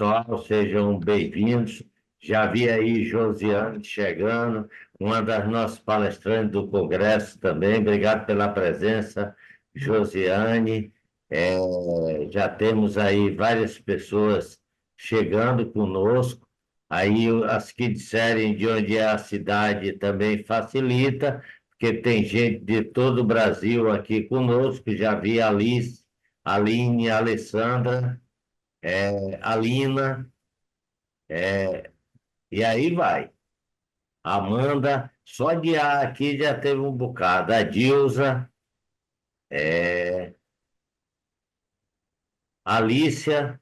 pessoal, sejam bem-vindos. Já vi aí Josiane chegando, uma das nossas palestrantes do Congresso também. Obrigado pela presença, Josiane. Já temos aí várias pessoas chegando conosco. Aí as que disserem de onde é a cidade também facilita, porque tem gente de todo o Brasil aqui conosco. Já vi a Alice, Aline, a Alessandra, a Lina, e aí vai. Amanda, só de A aqui já teve um bocado. A Dilza, é, Alícia,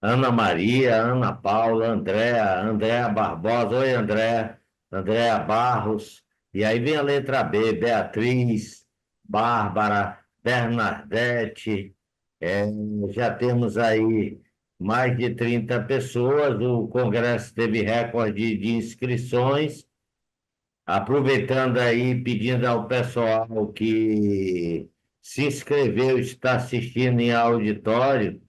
Ana Maria, Ana Paula, Andréa Barbosa, oi Andréa, Andréa Barros, e aí vem a letra B, Beatriz, Bárbara, Bernadette, é, já temos aí mais de 30 pessoas, o Congresso teve recorde de inscrições, aproveitando aí, pedindo ao pessoal que se inscreveu, está assistindo em auditório,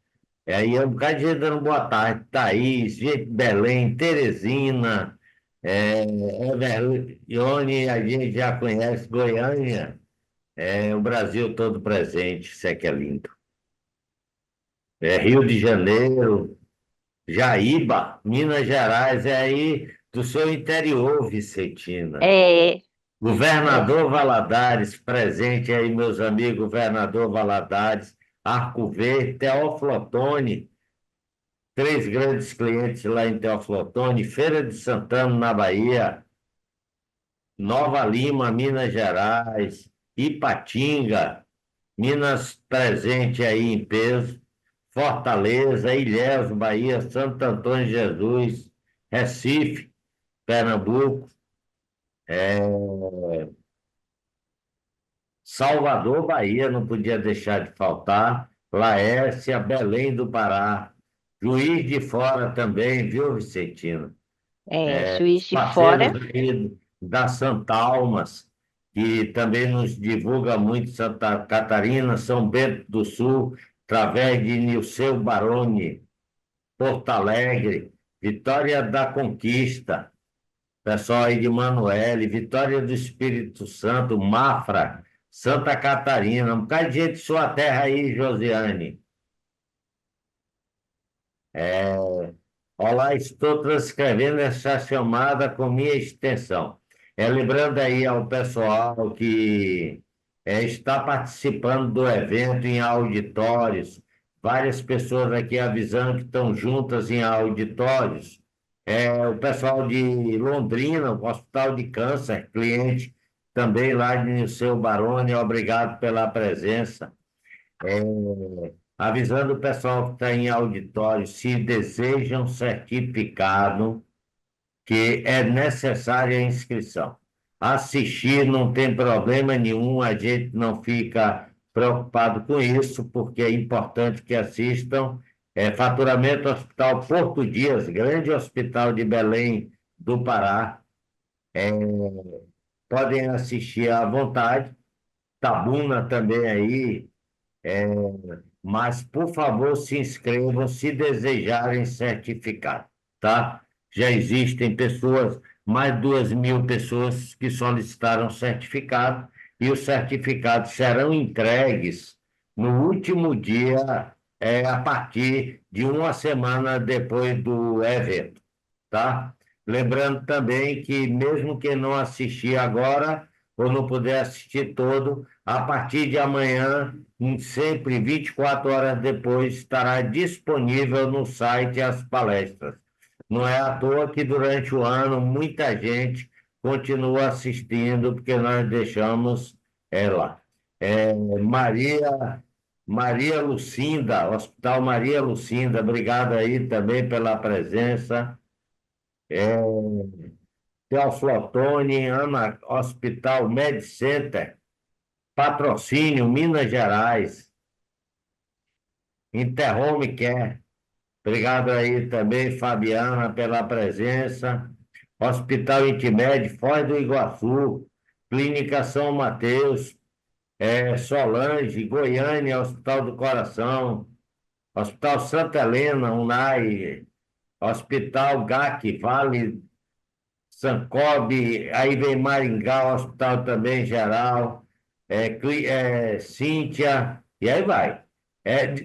aí é um bocado de gente dando boa tarde. Thaís, gente de Belém, Teresina, Everlione, a gente já conhece, Goiânia, o Brasil todo presente, isso é que é lindo. Rio de Janeiro, Jaíba, Minas Gerais, é aí do seu interior, Vicentina. É, é, Governador Valadares, presente aí, meus amigos, Governador Valadares, Arco Verde, Teófilo Otoni, três grandes clientes lá em Teófilo Otoni, Feira de Santana, na Bahia, Nova Lima, Minas Gerais, Ipatinga, Minas presente aí em peso, Fortaleza, Ilhéus, Bahia, Santo Antônio de Jesus, Recife, Pernambuco, é, Salvador, Bahia, não podia deixar de faltar, Laércia, Belém do Pará, Juiz de Fora também, viu, Vicentino? Juiz de Parceiros Fora. aí da Santa Almas, que também nos divulga muito Santa Catarina, São Bento do Sul, através de Nilceu Baroni, Porto Alegre, Vitória da Conquista, pessoal aí de Manoel, Vitória do Espírito Santo, Mafra, Santa Catarina, um bocado de gente de sua terra aí, Josiane. É, Olá, estou transcrevendo essa chamada com minha extensão. Lembrando aí ao pessoal que está participando do evento em auditórios, várias pessoas aqui avisando que estão juntas em auditórios. O pessoal de Londrina, o Hospital de Câncer, cliente também lá de Nilceu Baroni, obrigado pela presença. Avisando o pessoal que está em auditório, se desejam certificado, que é necessária a inscrição. Assistir não tem problema nenhum, a gente não fica preocupado com isso, porque é importante que assistam. Faturamento Hospital Porto Dias, grande hospital de Belém do Pará, é, podem assistir à vontade. Tabuna também aí, é, mas, por favor, se inscrevam se desejarem certificado, tá? Já existem pessoas, mais de 2.000 pessoas que solicitaram certificado e os certificados serão entregues no último dia, a partir de uma semana depois do evento, tá? Lembrando também que mesmo quem não assistir agora ou não puder assistir todo, a partir de amanhã, sempre 24 horas depois, estará disponível no site as palestras. Não é à toa que durante o ano muita gente continua assistindo, porque nós deixamos ela. Maria Lucinda, Hospital Maria Lucinda, obrigado aí também pela presença. É, Teoflotone, Ana Hospital Med Center, Patrocínio, Minas Gerais, Interhome Care. Obrigado aí também, Fabiana, pela presença. Hospital Intimed, Foz do Iguaçu, Clínica São Mateus, Solange, Goiânia, Hospital do Coração, Hospital Santa Helena, UNAI, Hospital GAC, Vale, Sancobe, aí vem Maringá, Hospital também geral, Cíntia, e aí vai.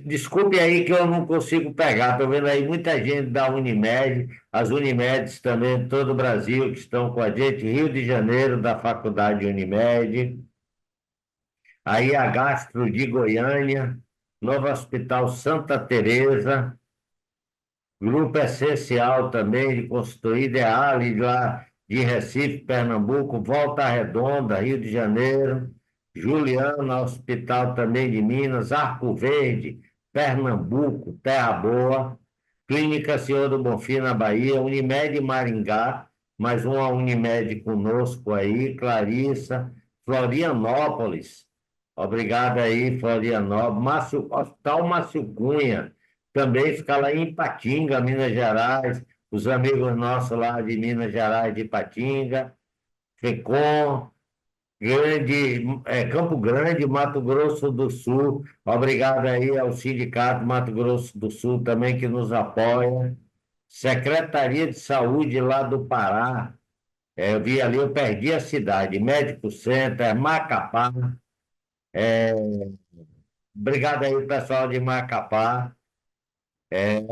Desculpe aí que eu não consigo pegar, estou vendo aí muita gente da Unimed, as Unimedes também, de todo o Brasil, que estão com a gente, Rio de Janeiro, da Faculdade Unimed, aí a Gastro de Goiânia, Novo Hospital Santa Teresa, Grupo Essencial também de consultoria ideal, e lá de Recife, Pernambuco, Volta Redonda, Rio de Janeiro, Juliana, Hospital também de Minas, Arco Verde, Pernambuco, Terra Boa, Clínica Senhor do Bonfim na Bahia, Unimed Maringá, mais uma Unimed conosco aí, Clarissa, Florianópolis, obrigado aí, Florianópolis, Hospital Márcio Cunha, também fica lá em Ipatinga, Minas Gerais, os amigos nossos lá de Minas Gerais, de Ipatinga, FECOM, Campo Grande, Mato Grosso do Sul. Obrigado aí ao Sindicato Mato Grosso do Sul também que nos apoia. Secretaria de Saúde lá do Pará. Eu vi ali, eu perdi a cidade. Médico Center, Macapá. É, obrigado aí, pessoal de Macapá.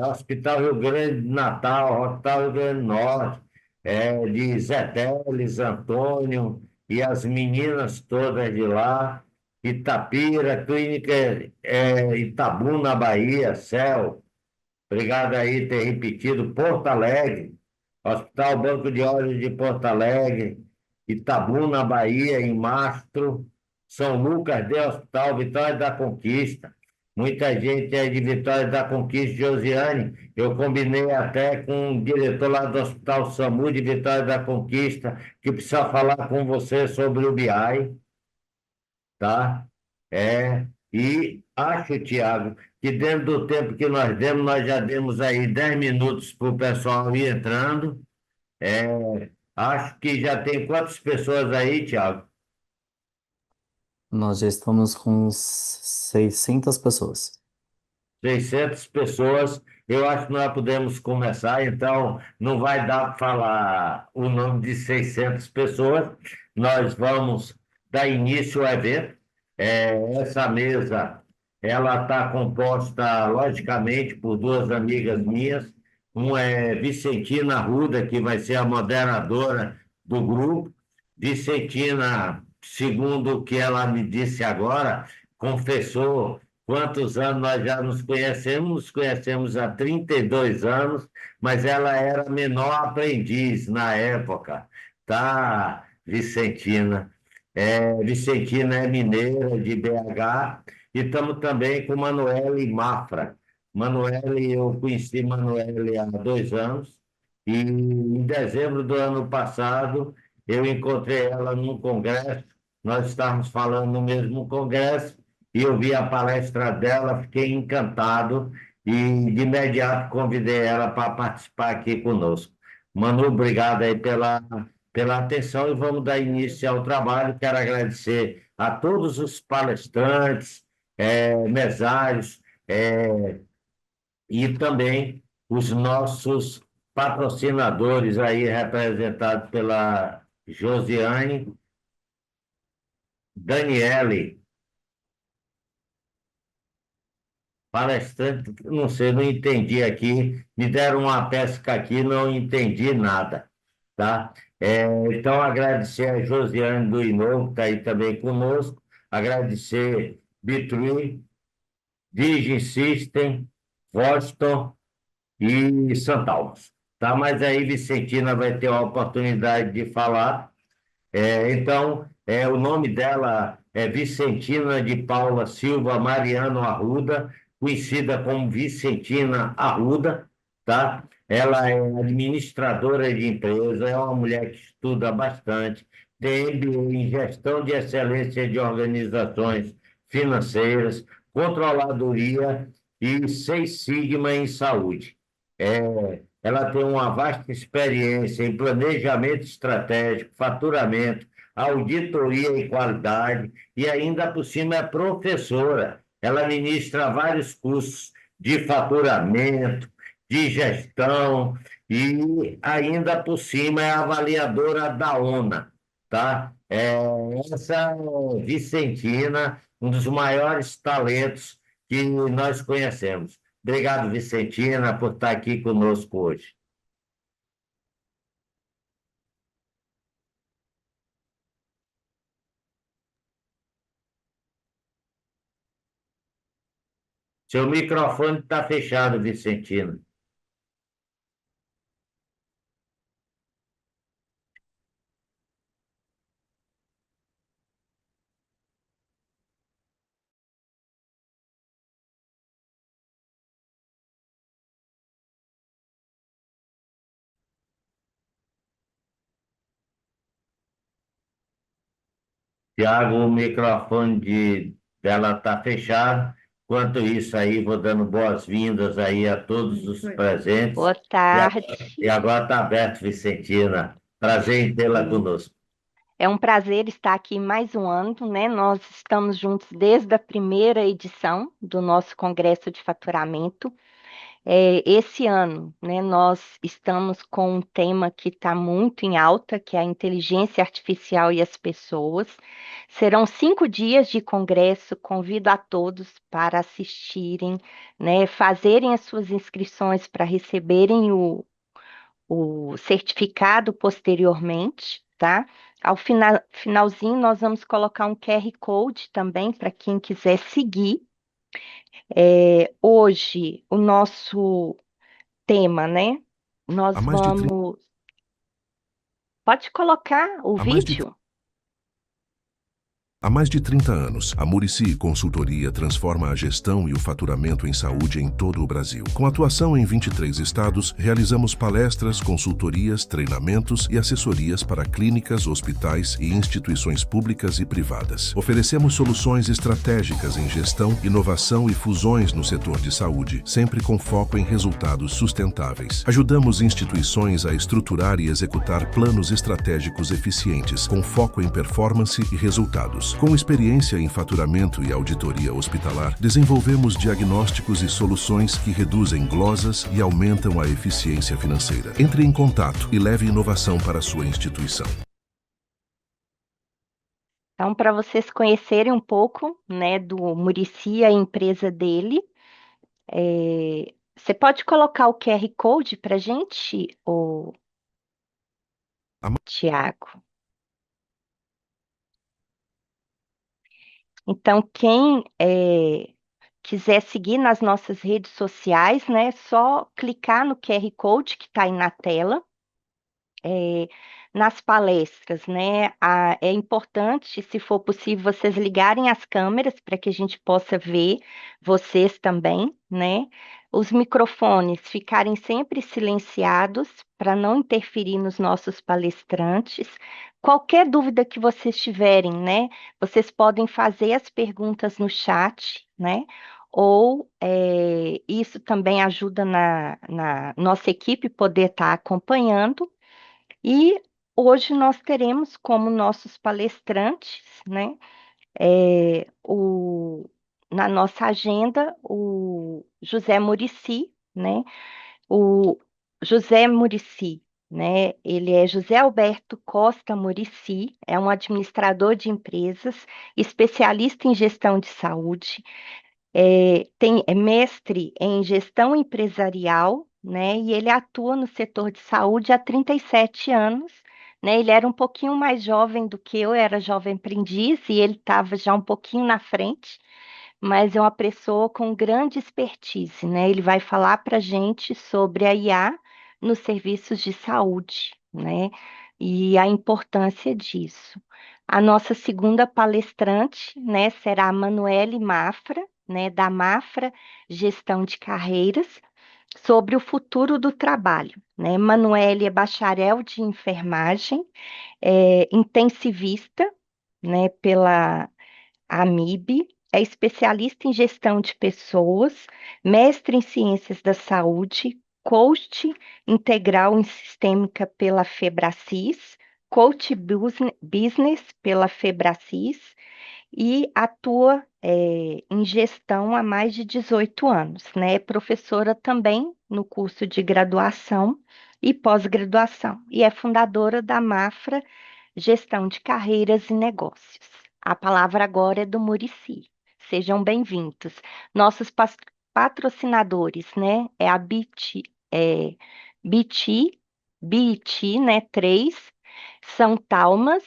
Hospital Rio Grande do Natal, Hospital Rio Grande do Norte, de Zé Teles, Antônio e as meninas todas de lá, Itapira, Clínica Itabuna, na Bahia, Céu, obrigado aí por ter repetido, Porto Alegre, Hospital Banco de Olhos de Porto Alegre, Itabuna, na Bahia, em Mastro, São Lucas de Hospital, Vitória da Conquista. Muita gente é de Vitória da Conquista, Josiane. Eu combinei até com o diretor lá do Hospital SAMU de Vitória da Conquista, que precisa falar com você sobre o BI, tá? E acho, Tiago, que dentro do tempo que nós demos, nós já demos aí 10 minutos para o pessoal ir entrando. Acho que já tem quantas pessoas aí, Tiago? Nós já estamos com 600 pessoas. 600 pessoas, eu acho que nós podemos começar, então não vai dar para falar o nome de 600 pessoas, nós vamos dar início ao evento. Essa mesa, ela está composta, logicamente, por duas amigas minhas, uma é Vicentina Arruda, que vai ser a moderadora do grupo. Vicentina, segundo o que ela me disse agora, confessou quantos anos nós já nos conhecemos há 32 anos, mas ela era menor aprendiz na época, tá, Vicentina? Vicentina é mineira de BH, e estamos também com Manuele Mafra. Manuele, eu conheci Manuele há 2 anos, e em dezembro do ano passado eu encontrei ela num congresso, nós estávamos falando no mesmo congresso, e eu vi a palestra dela, fiquei encantado e de imediato convidei ela para participar aqui conosco. Manu, obrigado aí pela atenção e vamos dar início ao trabalho. Quero agradecer a todos os palestrantes, mesários, e também os nossos patrocinadores aí representados pela Josiane, Daniele, palestrante, não sei, não entendi aqui, me deram uma pesca aqui, não entendi nada, tá? Então, agradecer a Josiane do Inovo, que está aí também conosco, agradecer Bitrui, Digi System, Voston e Santalmas, tá? Mas aí Vicentina vai ter a oportunidade de falar. Então, o nome dela é Vicentina de Paula Silva Mariano Arruda, conhecida como Vicentina Arruda, tá? Ela é administradora de empresa, é uma mulher que estuda bastante, tem MBA em gestão de excelência de organizações financeiras, controladoria e Seis Sigma em saúde. Ela tem uma vasta experiência em planejamento estratégico, faturamento, auditoria e qualidade, e ainda por cima é professora. Ela ministra vários cursos de faturamento, de gestão, e ainda por cima é avaliadora da ONA, tá? Essa Vicentina, um dos maiores talentos que nós conhecemos. Obrigado, Vicentina, por estar aqui conosco hoje. Seu microfone está fechado, Vicentina. Tiago, o microfone dela está fechado. Enquanto isso aí, vou dando boas-vindas aí a todos os presentes. Boa tarde. E agora está aberto, Vicentina. Prazer em tê-la conosco. É um prazer estar aqui mais um ano, né? Nós estamos juntos desde a primeira edição do nosso Congresso de Faturamento. Esse ano, né, nós estamos com um tema que está muito em alta, que é a inteligência artificial e as pessoas. Serão 5 dias de congresso, convido a todos para assistirem, né, fazerem as suas inscrições para receberem o certificado posteriormente, tá? Ao finalzinho, nós vamos colocar um QR Code também para quem quiser seguir. Hoje, o nosso tema, né? Nós Há mais de 30, vamos. Pode colocar o há mais de vídeo? Há mais de 30 anos, a Murici Consultoria transforma a gestão e o faturamento em saúde em todo o Brasil. Com atuação em 23 estados, realizamos palestras, consultorias, treinamentos e assessorias para clínicas, hospitais e instituições públicas e privadas. Oferecemos soluções estratégicas em gestão, inovação e fusões no setor de saúde, sempre com foco em resultados sustentáveis. Ajudamos instituições a estruturar e executar planos estratégicos eficientes, com foco em performance e resultados. Com experiência em faturamento e auditoria hospitalar, desenvolvemos diagnósticos e soluções que reduzem glosas e aumentam a eficiência financeira. Entre em contato e leve inovação para a sua instituição. Então, para vocês conhecerem um pouco, né, do Murici, a empresa dele, você pode colocar o QR Code para gente, o Tiago? Então, quem quiser seguir nas nossas redes sociais, né, é só clicar no QR Code que está aí na tela. Nas palestras, né? É importante, se for possível, vocês ligarem as câmeras para que a gente possa ver vocês também, né? Os microfones ficarem sempre silenciados para não interferir nos nossos palestrantes. Qualquer dúvida que vocês tiverem, né? Vocês podem fazer as perguntas no chat, né? Ou isso também ajuda na nossa equipe poder estar acompanhando. E hoje nós teremos como nossos palestrantes, né, na nossa agenda, o José Murici, né, o José Murici, né, ele é José Alberto Costa Murici, é um administrador de empresas, especialista em gestão de saúde, é mestre em gestão empresarial, né? E ele atua no setor de saúde há 37 anos, né? Ele era um pouquinho mais jovem do que eu era jovem aprendiz e ele estava já um pouquinho na frente, mas é uma pessoa com grande expertise, né? Ele vai falar para a gente sobre a IA nos serviços de saúde, né? E a importância disso. A nossa segunda palestrante, né, será a Manuele Mafra, né, da Mafra Gestão de Carreiras, sobre o futuro do trabalho, né? Manuele é bacharel de enfermagem, intensivista, né, pela AMIB, é especialista em gestão de pessoas, mestre em ciências da saúde, coach integral em sistêmica pela Febracis, coach business pela Febracis e atua em gestão há mais de 18 anos, né? É professora também no curso de graduação e pós-graduação, e é fundadora da Mafra Gestão de Carreiras e Negócios. A palavra agora é do Murici. Sejam bem-vindos. Nossos patrocinadores, né? É a BT, né? 3, São Talmas,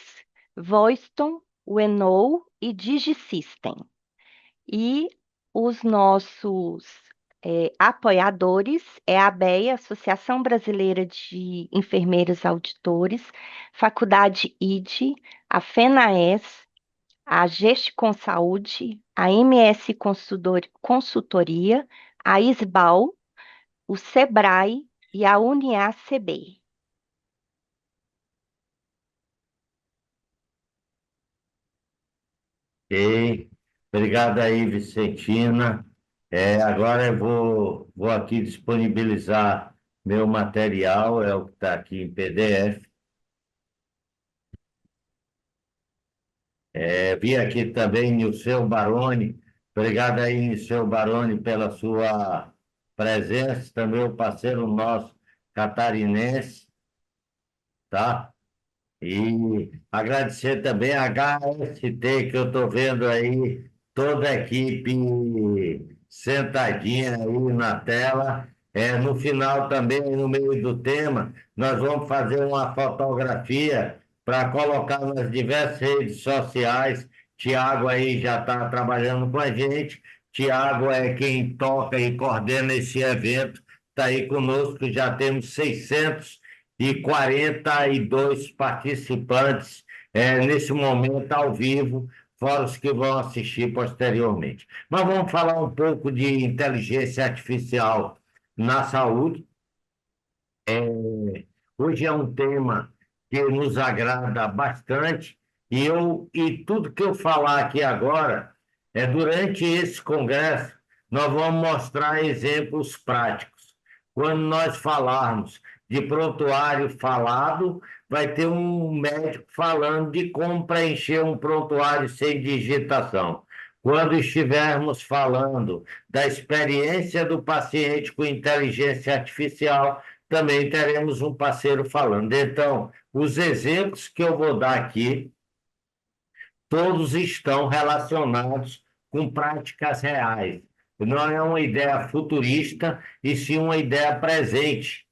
Voiston, Wenou e DigiSystem. E os nossos apoiadores é a ABEA, Associação Brasileira de Enfermeiros Auditores, Faculdade IDE, a FENAES, a Geste com Saúde, a MS Consultoria, a ISBAL, o SEBRAE e a UniaCB. Ok. Obrigado aí, Vicentina. Agora eu vou aqui disponibilizar meu material, é o que está aqui em PDF. Vi aqui também Nilceu Baroni. Obrigado aí, Nilceu Baroni, pela sua presença, também o parceiro nosso catarinense, tá? E agradecer também a HST, que eu estou vendo aí toda a equipe sentadinha aí na tela. No final também, no meio do tema, nós vamos fazer uma fotografia para colocar nas diversas redes sociais. Tiago aí já está trabalhando com a gente. Tiago é quem toca e coordena esse evento. Está aí conosco, já temos 642 participantes nesse momento ao vivo, fora os que vão assistir posteriormente. Mas vamos falar um pouco de inteligência artificial na saúde. Hoje é um tema que nos agrada bastante e tudo que eu falar aqui agora durante esse congresso nós vamos mostrar exemplos práticos. Quando nós falarmos de prontuário falado, vai ter um médico falando de como preencher um prontuário sem digitação. Quando estivermos falando da experiência do paciente com inteligência artificial, também teremos um parceiro falando. Então, os exemplos que eu vou dar aqui, todos estão relacionados com práticas reais. Não é uma ideia futurista, e sim uma ideia presente,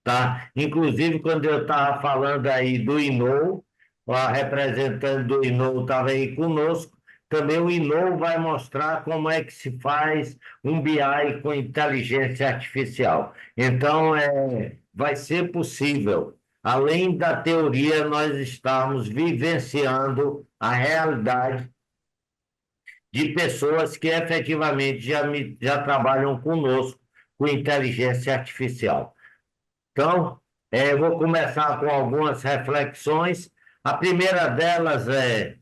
tá? Inclusive, quando eu estava falando aí do Inou, a representante do Inou estava aí conosco, também o Inou vai mostrar como é que se faz um BI com inteligência artificial. Então, vai ser possível, além da teoria, nós estarmos vivenciando a realidade de pessoas que efetivamente já trabalham conosco com inteligência artificial. Então, vou começar com algumas reflexões. A primeira delas é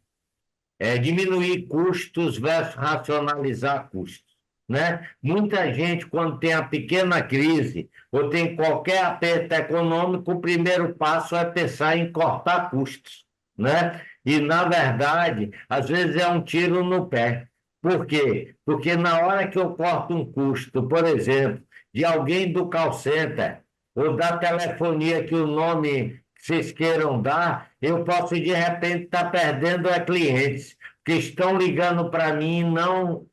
diminuir custos versus racionalizar custos, né? Muita gente, quando tem a pequena crise ou tem qualquer aperto econômico, o primeiro passo é pensar em cortar custos, né? E, na verdade, às vezes é um tiro no pé. Por quê? Porque na hora que eu corto um custo, por exemplo, de alguém do call center ou da telefonia, que o nome que vocês queiram dar, eu posso de repente estar perdendo clientes que estão ligando para mim e não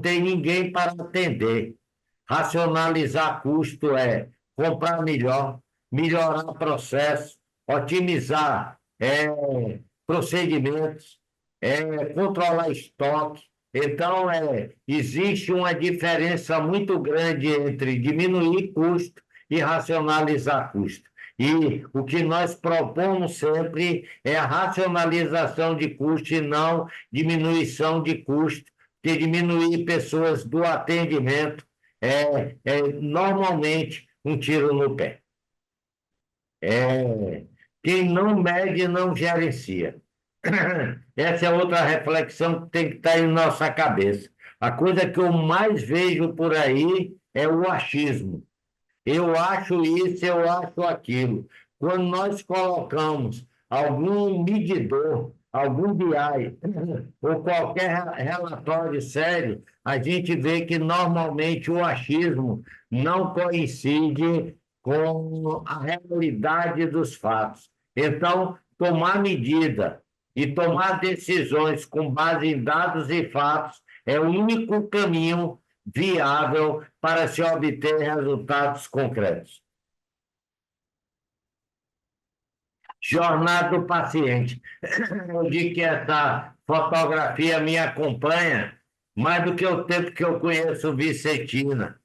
tem ninguém para atender. Racionalizar custo é comprar melhor, melhorar processo, otimizar procedimentos, controlar estoque. Então, existe uma diferença muito grande entre diminuir custo e racionalizar custo. E o que nós propomos sempre é a racionalização de custo e não diminuição de custo, porque diminuir pessoas do atendimento é normalmente um tiro no pé. Quem não mede não gerencia. Essa é outra reflexão que tem que estar em nossa cabeça. A coisa que eu mais vejo por aí é o achismo. Eu acho isso, eu acho aquilo. Quando nós colocamos algum medidor algum BI ou qualquer relatório sério, a gente vê que normalmente o achismo não coincide com a realidade dos fatos. Então, tomar medida e tomar decisões com base em dados e fatos é o único caminho viável para se obter resultados concretos. Jornada do paciente. Eu digo que essa fotografia me acompanha mais do que o tempo que eu conheço Vicentina.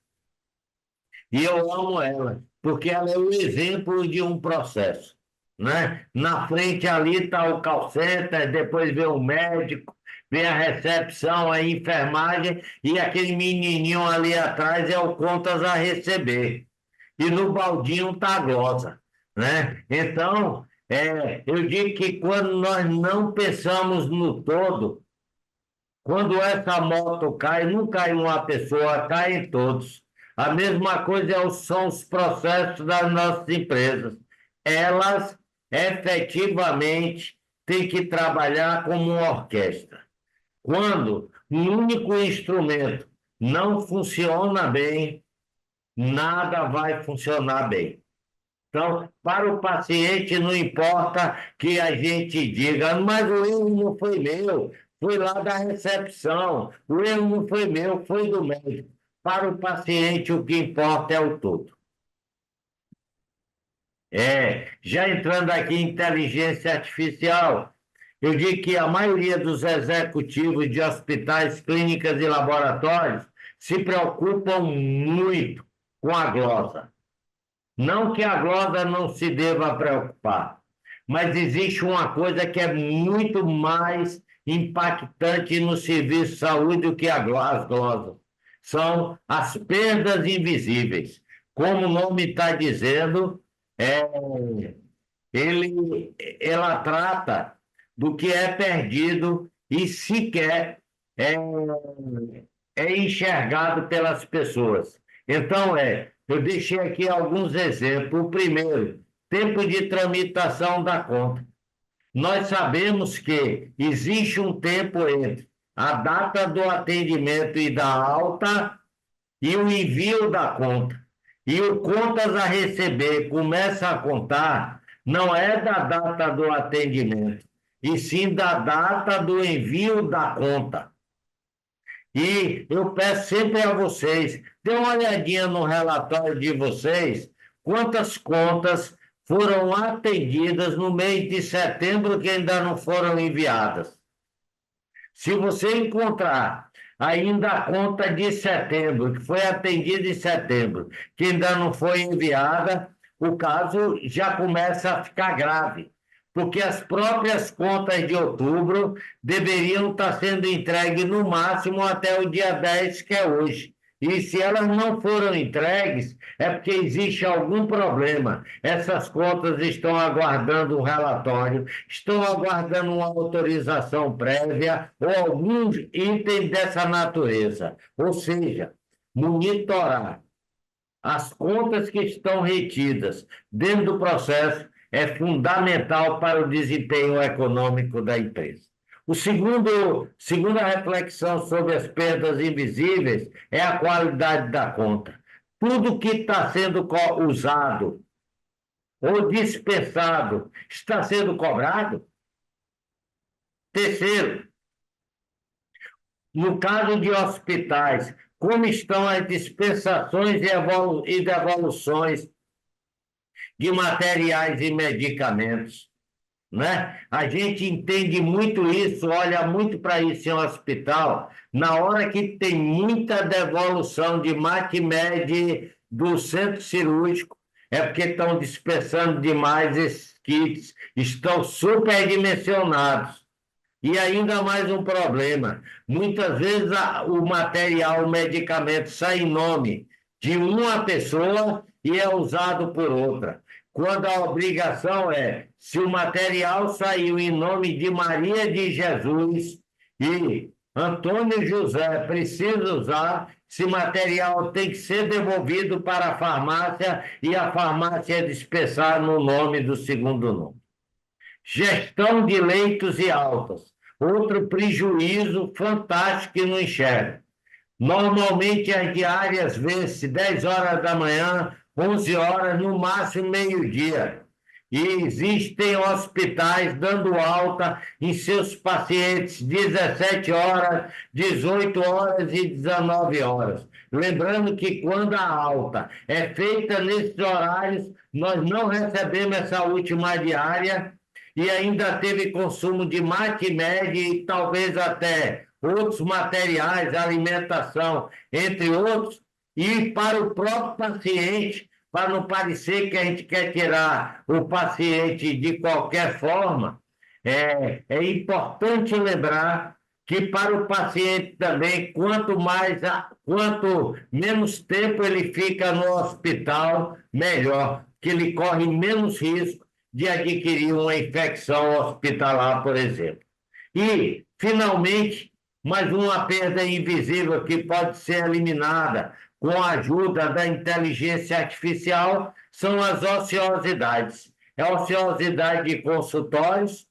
E eu amo ela, porque ela é o exemplo de um processo, né? Na frente ali está o call center, depois vem o médico, vem a recepção, a enfermagem, e aquele menininho ali atrás é o contas a receber. E no baldinho está a glosa, né? Então, eu digo que quando nós não pensamos no todo, quando essa moto cai, não cai uma pessoa, cai em todos. A mesma coisa são os processos das nossas empresas. Elas efetivamente têm que trabalhar como uma orquestra. Quando um único instrumento não funciona bem, nada vai funcionar bem. Então, para o paciente, não importa que a gente diga, mas o erro não foi meu, foi lá da recepção, o erro não foi meu, foi do médico. Para o paciente, o que importa é o todo. Já entrando aqui em inteligência artificial, eu digo que a maioria dos executivos de hospitais, clínicas e laboratórios se preocupam muito com a glosa. Não que a glosa não se deva preocupar, mas existe uma coisa que é muito mais impactante no serviço de saúde do que as glosas. São as perdas invisíveis. Como o nome está dizendo, é, ela trata do que é perdido e sequer é, é enxergado pelas pessoas. Então, eu deixei aqui alguns exemplos. O primeiro, tempo de tramitação da conta. Nós sabemos que existe um tempo entre a data do atendimento e da alta e o envio da conta. E o contas a receber começa a contar, não é da data do atendimento, e sim da data do envio da conta. E eu peço sempre a vocês, dê uma olhadinha no relatório de vocês, quantas contas foram atendidas no mês de setembro que ainda não foram enviadas. Se você encontrar ainda a conta de setembro, que foi atendida em setembro, que ainda não foi enviada, o caso já começa a ficar grave, porque as próprias contas de outubro deveriam estar sendo entregues no máximo até o dia 10, que é hoje. E se elas não foram entregues, é porque existe algum problema. Essas contas estão aguardando um relatório, estão aguardando uma autorização prévia ou algum item dessa natureza. Ou seja, monitorar as contas que estão retidas dentro do processo é fundamental para o desempenho econômico da empresa. Segunda reflexão sobre as perdas invisíveis é a qualidade da conta. Tudo que está sendo usado ou dispensado está sendo cobrado. Terceiro, no caso de hospitais, como estão as dispensações e devoluções de materiais e medicamentos, né? A gente entende muito isso, olha muito para isso em um hospital, na hora que tem muita devolução de MATMED do centro cirúrgico, é porque estão dispensando demais esses kits, estão superdimensionados. E ainda mais um problema, muitas vezes o material, o medicamento sai em nome de uma pessoa e é usado por outra. Quando a obrigação se o material saiu em nome de Maria de Jesus e Antônio José precisa usar, esse material tem que ser devolvido para a farmácia e a farmácia dispensar no nome do segundo nome. Gestão de leitos e altas. Outro prejuízo fantástico que não enxerga. Normalmente as diárias vê-se 10 horas da manhã, 11 horas, no máximo meio-dia. E existem hospitais dando alta em seus pacientes 17 horas, 18 horas e 19 horas. Lembrando que quando a alta é feita nesses horários, nós não recebemos essa última diária e ainda teve consumo de mate-média e talvez até outros materiais, alimentação, entre outros, e para o próprio paciente, para não parecer que a gente quer tirar o paciente de qualquer forma, é importante lembrar que para o paciente também, quanto menos tempo ele fica no hospital, melhor, que ele corre menos risco de adquirir uma infecção hospitalar, por exemplo. E, finalmente, mais uma perda invisível que pode ser eliminada com a ajuda da inteligência artificial são as ociosidades. É a ociosidade de consultórios,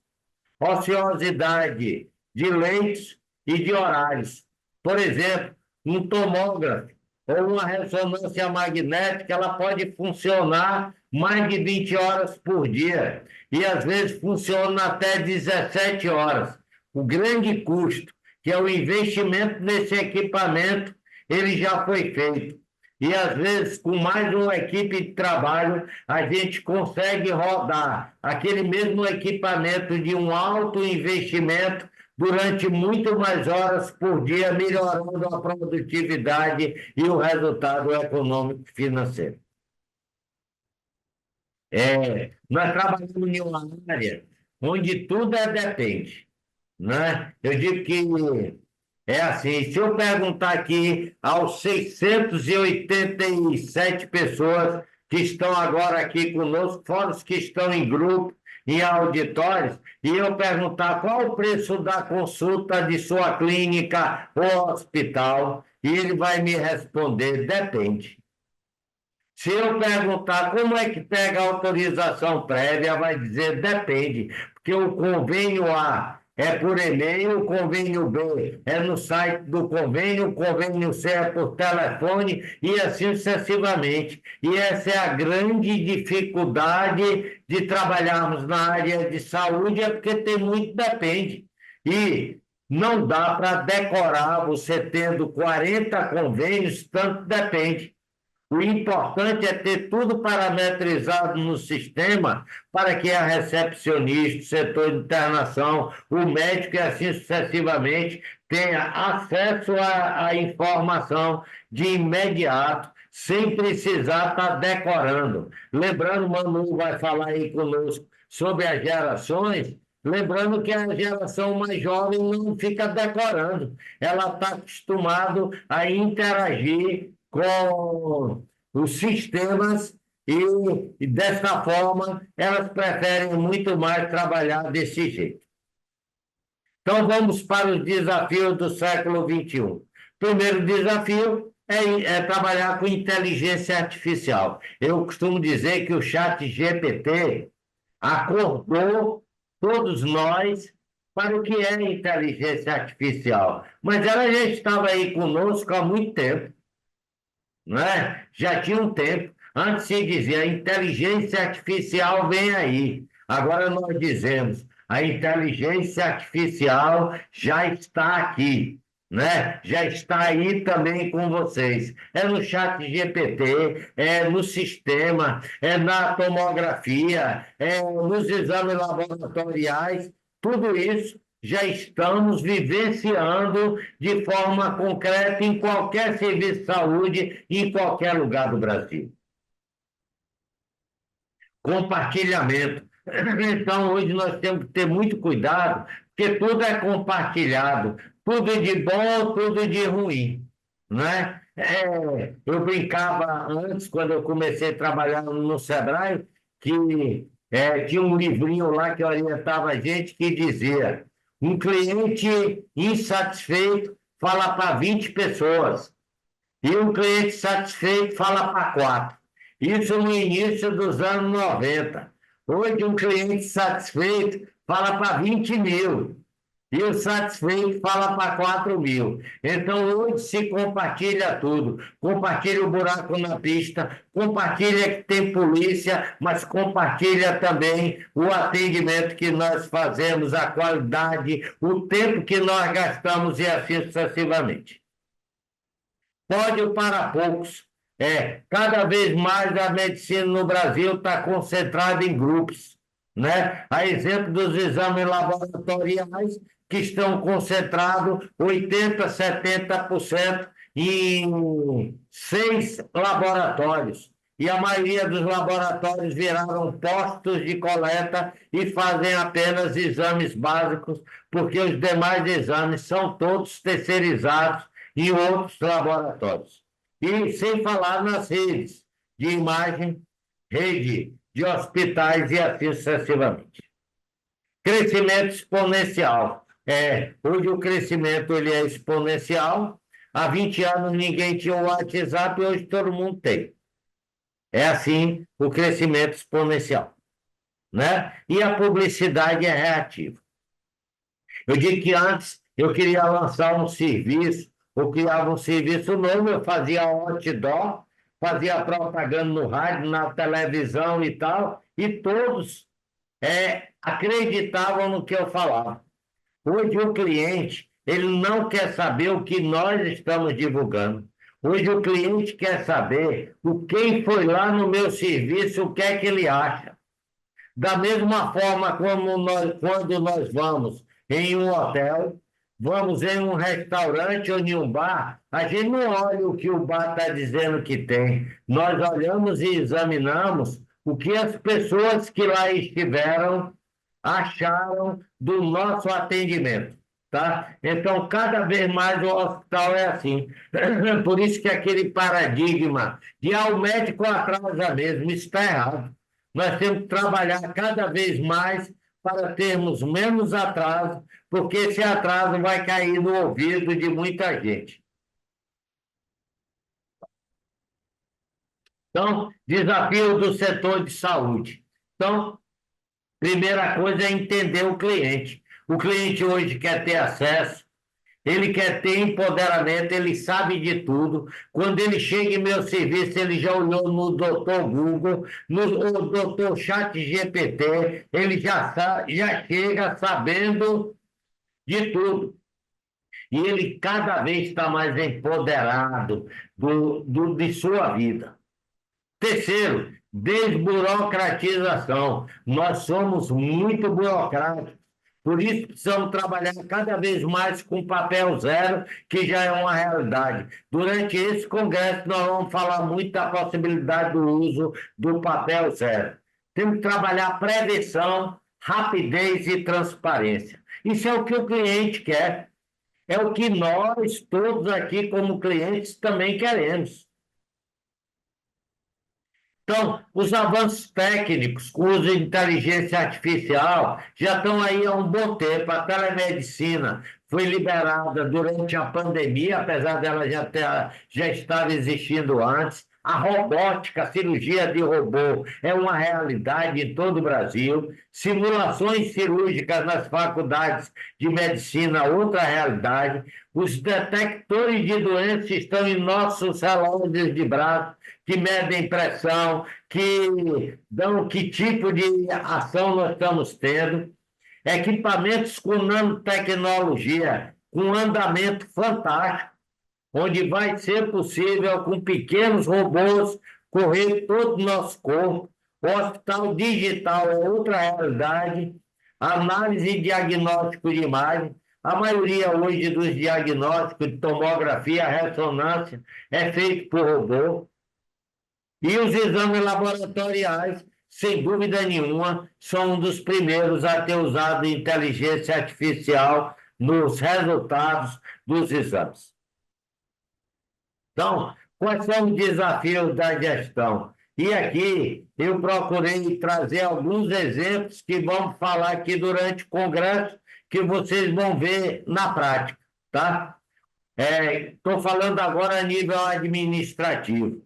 ociosidade de leitos e de horários. Por exemplo, um tomógrafo ou uma ressonância magnética, ela pode funcionar mais de 20 horas por dia e às vezes funciona até 17 horas. O grande custo, que é o investimento nesse equipamento, ele já foi feito. E às vezes, com mais uma equipe de trabalho, a gente consegue rodar aquele mesmo equipamento de um alto investimento durante muito mais horas por dia, melhorando a produtividade e o resultado econômico e financeiro. Nós trabalhamos em uma área onde tudo depende, né? Eu digo que é assim, se eu perguntar aqui aos 687 pessoas que estão agora aqui conosco, fora os que estão em grupo, em auditórios, e eu perguntar qual o preço da consulta de sua clínica ou hospital, e ele vai me responder, depende. Se eu perguntar como é que pega a autorização prévia, vai dizer depende, porque o convênio A é por e-mail, o convênio B é no site do convênio, o convênio C é por telefone e assim sucessivamente. E essa é a grande dificuldade de trabalharmos na área de saúde, é porque tem muito depende. E não dá para decorar, você tendo 40 convênios, tanto depende. O importante é ter tudo parametrizado no sistema para que a recepcionista, o setor de internação, o médico e assim sucessivamente tenha acesso à informação de imediato, sem precisar estar decorando. Lembrando, o Manu vai falar aí conosco sobre as gerações, lembrando que a geração mais jovem não fica decorando, ela está acostumada a interagir com os sistemas e dessa forma, elas preferem muito mais trabalhar desse jeito. Então, vamos para os desafios do século XXI. Primeiro desafio é trabalhar com inteligência artificial. Eu costumo dizer que o ChatGPT acordou todos nós para o que é inteligência artificial, mas ela já estava aí conosco há muito tempo. Não é? Já tinha um tempo. Antes se dizia, a inteligência artificial vem aí. Agora nós dizemos, a inteligência artificial já está aqui, né? Já está aí também com vocês. É no ChatGPT, é no sistema, é na tomografia, é nos exames laboratoriais, tudo isso já estamos vivenciando de forma concreta em qualquer serviço de saúde, em qualquer lugar do Brasil. Compartilhamento. Então, hoje nós temos que ter muito cuidado, porque tudo é compartilhado, tudo de bom, tudo de ruim, né? Eu brincava antes, quando eu comecei a trabalhar no Sebrae, que tinha um livrinho lá que orientava a gente que dizia: um cliente insatisfeito fala para 20 pessoas e um cliente satisfeito fala para 4. Isso no início dos anos 90. Hoje, um cliente satisfeito fala para 20 mil. E o satisfeito fala para 4 mil. Então, hoje se compartilha tudo. Compartilha o buraco na pista, compartilha que tem polícia, mas compartilha também o atendimento que nós fazemos, a qualidade, o tempo que nós gastamos e assim sucessivamente. Pódio para poucos. Cada vez mais a medicina no Brasil está concentrada em grupos, né? A exemplo dos exames laboratoriais, que estão concentrados 80%, 70% em 6 laboratórios. E a maioria dos laboratórios viraram postos de coleta e fazem apenas exames básicos, porque os demais exames são todos terceirizados em outros laboratórios. E sem falar nas redes de imagem, rede de hospitais e assim sucessivamente. Crescimento exponencial. Hoje o crescimento ele é exponencial. Há 20 anos ninguém tinha o WhatsApp e hoje todo mundo tem. É assim o crescimento exponencial, né? E a publicidade é reativa. Eu digo que antes eu queria lançar um serviço, ou criava um serviço novo, eu fazia outdoor, fazia propaganda no rádio, na televisão e tal, e todos acreditavam no que eu falava. Hoje o cliente, ele não quer saber o que nós estamos divulgando. Hoje o cliente quer saber quem foi lá no meu serviço, o que é que ele acha. Da mesma forma como quando nós vamos em um hotel, vamos em um restaurante ou em um bar, a gente não olha o que o bar está dizendo que tem. Nós olhamos e examinamos o que as pessoas que lá estiveram acharam do nosso atendimento, tá? Então, cada vez mais o hospital é assim. Por isso que aquele paradigma de o médico atrasa mesmo, isso está errado. Nós temos que trabalhar cada vez mais para termos menos atraso, porque esse atraso vai cair no ouvido de muita gente. Então, desafio do setor de saúde. Então, primeira coisa é entender o cliente. O cliente hoje quer ter acesso, ele quer ter empoderamento, ele sabe de tudo. Quando ele chega em meu serviço, ele já olhou no doutor Google, no doutor ChatGPT, ele já chega sabendo de tudo. E ele cada vez está mais empoderado de sua vida. Terceiro, desburocratização. Nós somos muito burocráticos. Por isso, precisamos trabalhar cada vez mais com papel zero, que já é uma realidade. Durante esse congresso, nós vamos falar muito da possibilidade do uso do papel zero. Temos que trabalhar prevenção, rapidez e transparência. Isso é o que o cliente quer. É o que nós, todos aqui, como clientes, também queremos. Então, os avanços técnicos, com o uso de inteligência artificial, já estão aí há um bom tempo. A telemedicina foi liberada durante a pandemia, apesar dela já estar existindo antes. A robótica, a cirurgia de robô é uma realidade em todo o Brasil. Simulações cirúrgicas nas faculdades de medicina, outra realidade. Os detectores de doenças estão em nossos relógios de braço, que medem pressão, que dão que tipo de ação nós estamos tendo. Equipamentos com nanotecnologia, com andamento fantástico, onde vai ser possível, com pequenos robôs, correr todo o nosso corpo. O hospital digital é outra realidade. Análise e diagnóstico de imagem. A maioria hoje dos diagnósticos de tomografia, ressonância, é feito por robô. E os exames laboratoriais, sem dúvida nenhuma, são um dos primeiros a ter usado inteligência artificial nos resultados dos exames. Então, quais são os desafios da gestão? E aqui eu procurei trazer alguns exemplos que vamos falar aqui durante o congresso, que vocês vão ver na prática, tá? Estou falando agora a nível administrativo.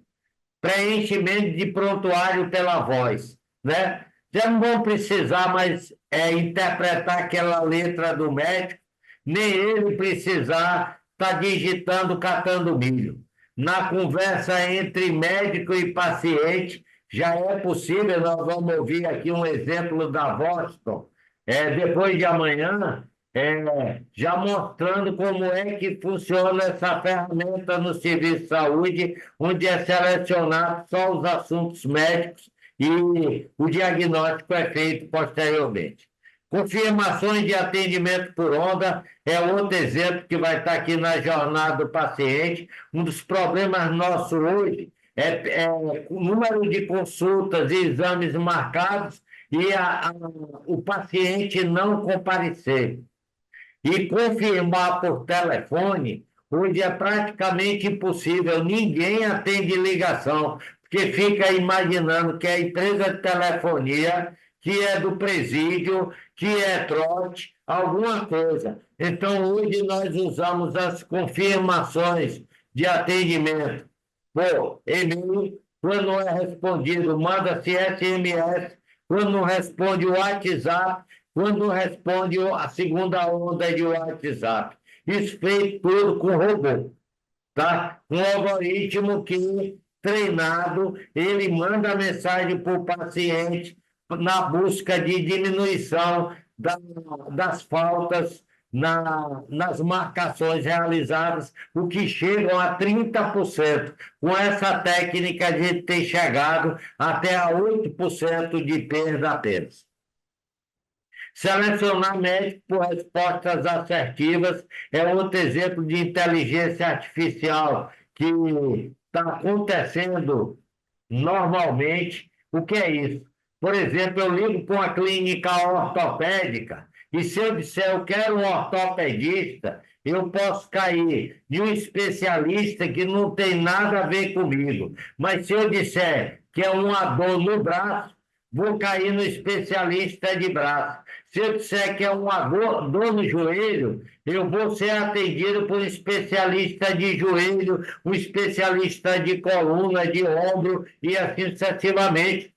Preenchimento de prontuário pela voz, né? Já não vão precisar mais interpretar aquela letra do médico, nem ele precisar estar digitando, catando milho. Na conversa entre médico e paciente, já é possível, nós vamos ouvir aqui um exemplo da Boston, depois de amanhã, já mostrando como é que funciona essa ferramenta no serviço de saúde, onde é selecionado só os assuntos médicos e o diagnóstico é feito posteriormente. Confirmações de atendimento por onda é outro exemplo que vai estar aqui na jornada do paciente. Um dos problemas nossos hoje é o número de consultas e exames marcados e o paciente não comparecer. E confirmar por telefone, hoje é praticamente impossível, ninguém atende ligação, porque fica imaginando que é a empresa de telefonia, que é do presídio, que é trote, alguma coisa. Então, hoje nós usamos as confirmações de atendimento por e-mail, quando não é respondido, manda-se SMS, quando não responde o WhatsApp, quando responde a segunda onda de WhatsApp. Isso feito tudo com robô, tá? Um algoritmo que, treinado, ele manda a mensagem para o paciente na busca de diminuição das faltas nas marcações realizadas, o que chegam a 30%. Com essa técnica, a gente tem chegado até a 8% de perda apenas. Selecionar médico por respostas assertivas é outro exemplo de inteligência artificial que está acontecendo normalmente. O que é isso? Por exemplo, eu ligo para uma clínica ortopédica e se eu disser eu quero um ortopedista, eu posso cair de um especialista que não tem nada a ver comigo. Mas se eu disser que é uma dor no braço, vou cair no especialista de braço. Se eu disser que é uma dor no joelho, eu vou ser atendido por um especialista de joelho, um especialista de coluna, de ombro e assim sucessivamente.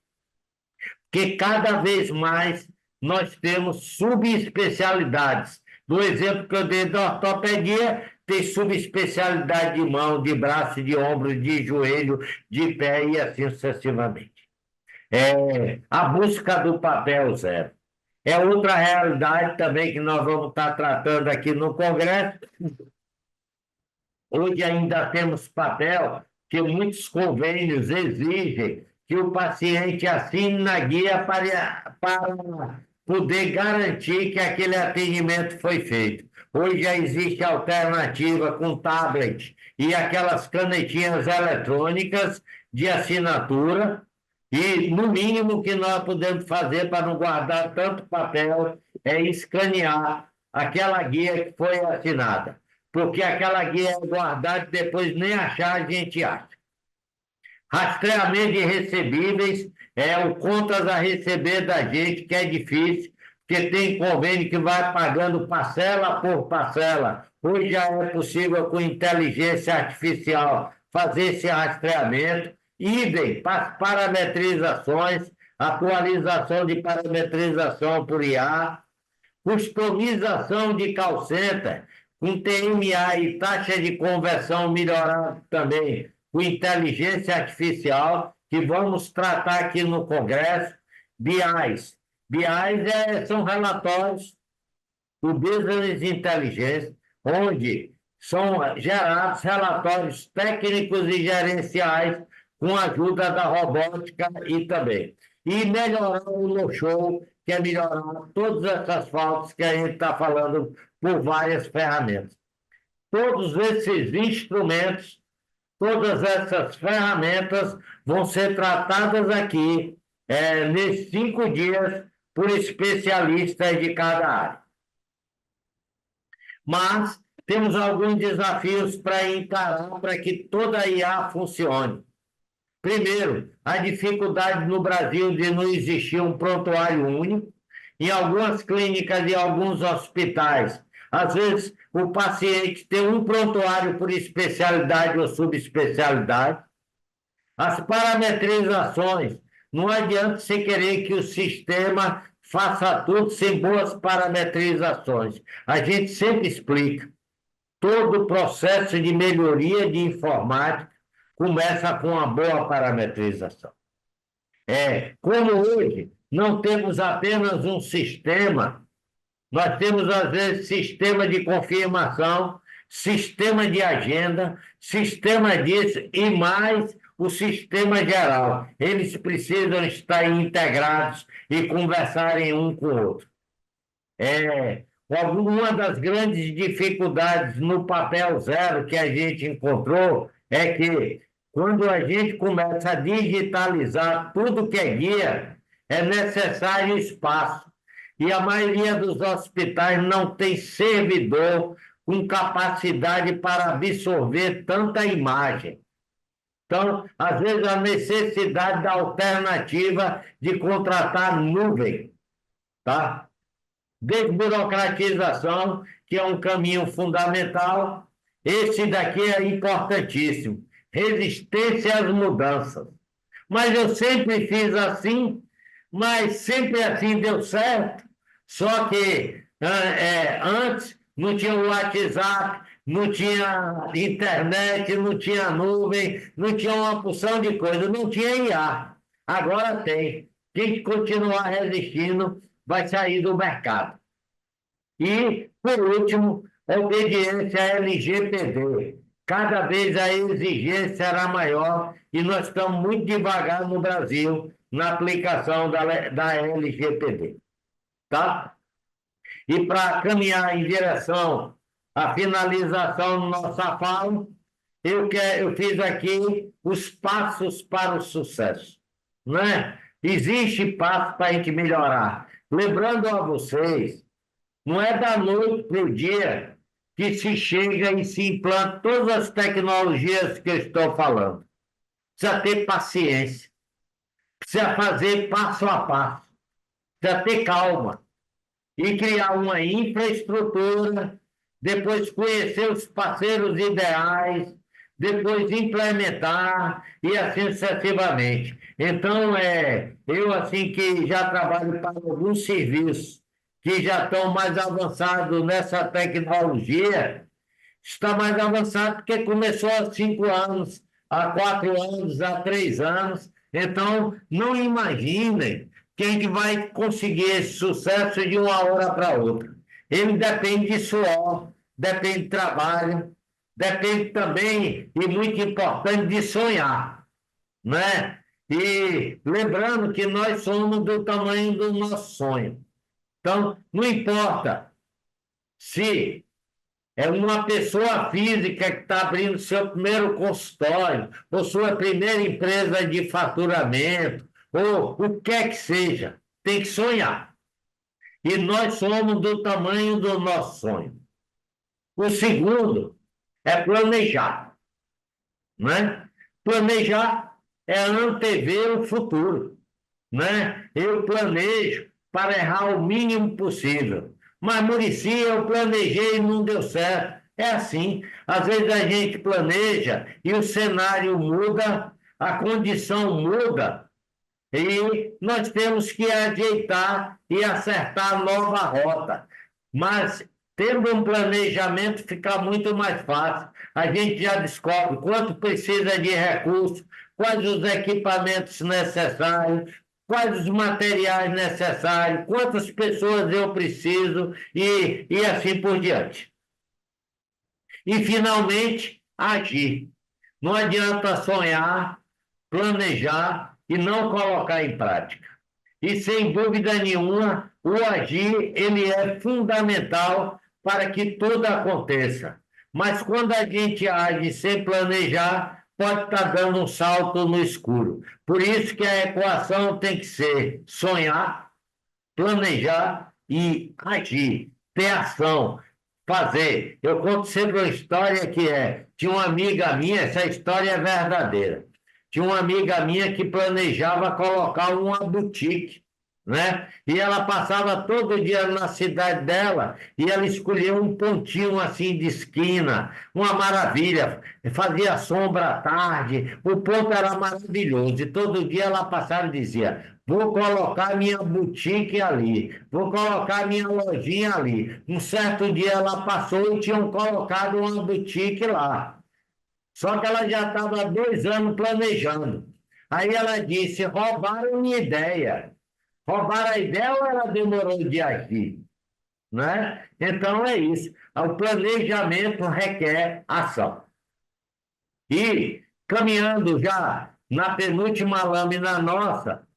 Porque cada vez mais nós temos subespecialidades. No exemplo que eu dei da ortopedia, tem subespecialidade de mão, de braço, de ombro, de joelho, de pé e assim sucessivamente. A busca do papel zero. É outra realidade também que nós vamos estar tratando aqui no Congresso. Hoje ainda temos papel que muitos convênios exigem que o paciente assine na guia para poder garantir que aquele atendimento foi feito. Hoje já existe alternativa com tablet e aquelas canetinhas eletrônicas de assinatura. E, no mínimo, que nós podemos fazer para não guardar tanto papel é escanear aquela guia que foi assinada. Porque aquela guia é guardada e depois nem achar a gente acha. Rastreamento de recebíveis é o contas a receber da gente, que é difícil, porque tem convênio que vai pagando parcela por parcela. Hoje já é possível, com inteligência artificial, fazer esse rastreamento. Idem para as parametrizações, atualização de parametrização por IA, customização de call center, com TMA e taxa de conversão melhorada também, com inteligência artificial, que vamos tratar aqui no Congresso. BIs. BIs são relatórios do Business Intelligence, onde são gerados relatórios técnicos e gerenciais com a ajuda da robótica e também. E melhorar o no-show, que é melhorar todas essas faltas que a gente está falando por várias ferramentas. Todos esses instrumentos, todas essas ferramentas vão ser tratadas aqui nesses 5 dias por especialistas de cada área. Mas temos alguns desafios para encarar para que toda a IA funcione. Primeiro, a dificuldade no Brasil de não existir um prontuário único. Em algumas clínicas e alguns hospitais, às vezes o paciente tem um prontuário por especialidade ou subespecialidade. As parametrizações Não adianta você querer que o sistema faça tudo sem boas parametrizações. A gente sempre explica. Todo o processo de melhoria de informática começa com uma boa parametrização. Como hoje não temos apenas um sistema, nós temos, às vezes, sistema de confirmação, sistema de agenda, sistema disso e mais o sistema geral. Eles precisam estar integrados e conversarem um com o outro. Uma das grandes dificuldades no papel zero que a gente encontrou é que, quando a gente começa a digitalizar tudo que é guia, é necessário espaço. E a maioria dos hospitais não tem servidor com capacidade para absorver tanta imagem. Então, às vezes, a necessidade da alternativa de contratar nuvem, tá? Desburocratização, que é um caminho fundamental. Esse daqui é importantíssimo. Resistência às mudanças. Mas eu sempre fiz assim, mas sempre assim deu certo. Só que antes não tinha o WhatsApp, não tinha internet, não tinha nuvem, não tinha uma porção de coisas, não tinha IA. Agora tem. Quem continuar resistindo vai sair do mercado. E, por último, a obediência à LGPD. Cada vez a exigência será maior e nós estamos muito devagar no Brasil na aplicação da LGPD. Tá? E para caminhar em direção à finalização da nossa fala, eu fiz aqui os passos para o sucesso. Né? Existe passo para a gente melhorar. Lembrando a vocês, não é da noite para o dia que se chega e se implanta todas as tecnologias que eu estou falando. Precisa ter paciência, precisa fazer passo a passo, precisa ter calma e criar uma infraestrutura, depois conhecer os parceiros ideais, depois implementar e assim sucessivamente. Então, eu assim que já trabalho para alguns serviços que já estão mais avançados nessa tecnologia, está mais avançado porque começou há 5 anos, há 4 anos, há 3 anos. Então, não imaginem que a gente vai conseguir esse sucesso de uma hora para outra. Ele depende de suor, depende de trabalho, depende também, e muito importante, de sonhar, né? E lembrando que nós somos do tamanho do nosso sonho. Então, não importa se é uma pessoa física que está abrindo seu primeiro consultório, ou sua primeira empresa de faturamento, ou o que é que seja, tem que sonhar. E nós somos do tamanho do nosso sonho. O segundo é planejar, né? Planejar é antever o futuro, né? Eu planejo para errar o mínimo possível. Mas, Muricy, eu planejei e não deu certo. É assim. Às vezes a gente planeja e o cenário muda, a condição muda, e nós temos que ajeitar e acertar a nova rota. Mas, tendo um planejamento, fica muito mais fácil. A gente já descobre quanto precisa de recursos, quais os equipamentos necessários, quais os materiais necessários, quantas pessoas eu preciso e assim por diante. E, finalmente, agir. Não adianta sonhar, planejar e não colocar em prática. E, sem dúvida nenhuma, o agir ele é fundamental para que tudo aconteça. Mas, quando a gente age sem planejar, pode estar dando um salto no escuro. Por isso que a equação tem que ser sonhar, planejar e agir, ter ação, fazer. Eu conto sempre uma história tinha uma amiga minha, essa história é verdadeira, tinha uma amiga minha que planejava colocar uma boutique né? E ela passava todo dia na cidade dela e ela escolhia um pontinho assim de esquina, uma maravilha, fazia sombra à tarde, o ponto era maravilhoso. E todo dia ela passava e dizia: vou colocar minha boutique ali, vou colocar minha lojinha ali. Um certo dia ela passou e tinham colocado uma boutique lá. Só que ela já estava há 2 anos planejando. Aí ela disse: roubaram minha ideia. Roubaram a ideia ou ela demorou de agir? Né? Então é isso. O planejamento requer ação. E caminhando já na penúltima lâmina nossa,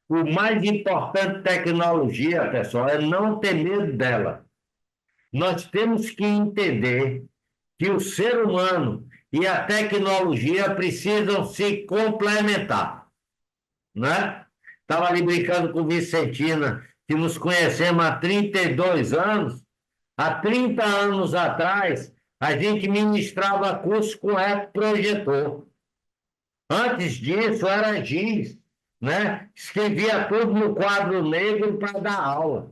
o mais importante de tecnologia, pessoal, é não ter medo dela. Nós temos que entender que o ser humano e a tecnologia precisam se complementar, né? Estava ali brincando com Vicentina, que nos conhecemos há 32 anos. Há 30 anos atrás, a gente ministrava curso com projetor. Antes disso, era giz, né? Escrevia tudo no quadro negro para dar aula.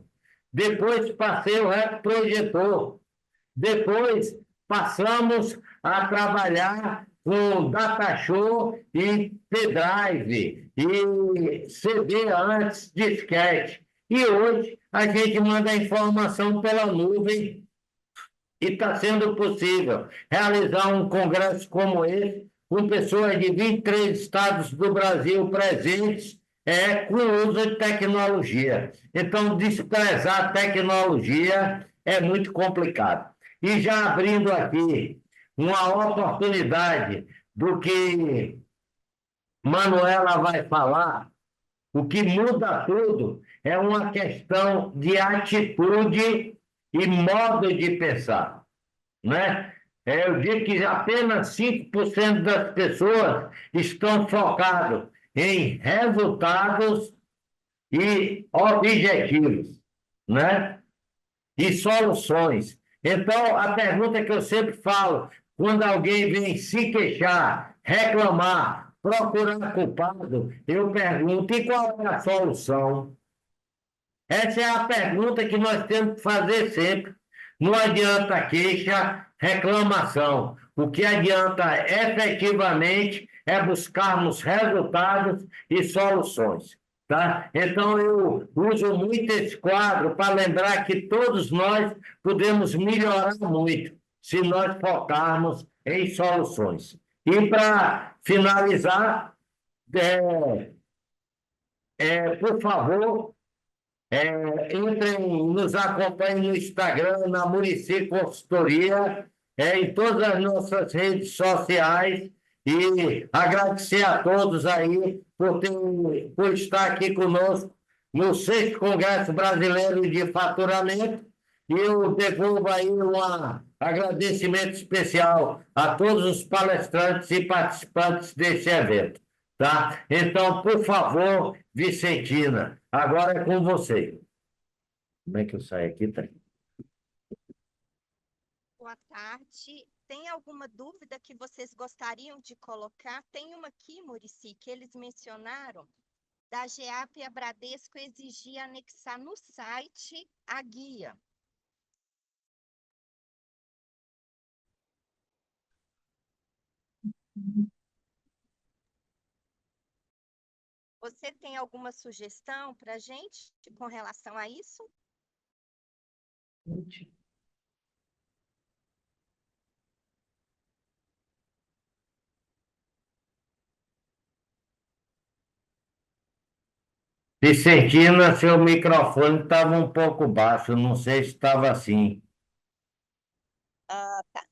Depois passei o projetor. Depois passamos a trabalhar com datashow e pendrive e CD antes, disquete. E hoje a gente manda a informação pela nuvem e está sendo possível realizar um congresso como esse, com pessoas de 23 estados do Brasil presentes, com o uso de tecnologia. Então, desprezar a tecnologia é muito complicado. E já abrindo aqui uma oportunidade do que Manuela vai falar, o que muda tudo é uma questão de atitude e modo de pensar, né? Eu digo que apenas 5% das pessoas estão focadas em resultados e objetivos, né? E soluções. Então, a pergunta que eu sempre falo, quando alguém vem se queixar, reclamar, procurar culpado, eu pergunto: e qual é a solução? Essa é a pergunta que nós temos que fazer sempre. Não adianta queixa, reclamação. O que adianta efetivamente é buscarmos resultados e soluções. Tá? Então, eu uso muito esse quadro para lembrar que todos nós podemos melhorar muito se nós focarmos em soluções. E para finalizar, é, por favor, entrem, nos acompanhem no Instagram, na Muricy Consultoria, em todas as nossas redes sociais e agradecer a todos aí por estar aqui conosco no 6º Congresso Brasileiro de Faturamento e eu devolvo aí um agradecimento especial a todos os palestrantes e participantes desse evento. Tá? Então, por favor, Vicentina, agora é com você. Como é que eu saio aqui? Tá? Boa tarde. Tem alguma dúvida que vocês gostariam de colocar? Tem uma aqui, Muricy, que eles mencionaram, da GEAP e a Bradesco exigir anexar no site a guia. Você tem alguma sugestão para a gente com relação a isso? Vicentina, seu microfone estava um pouco baixo, não sei se estava assim. Ah, tá.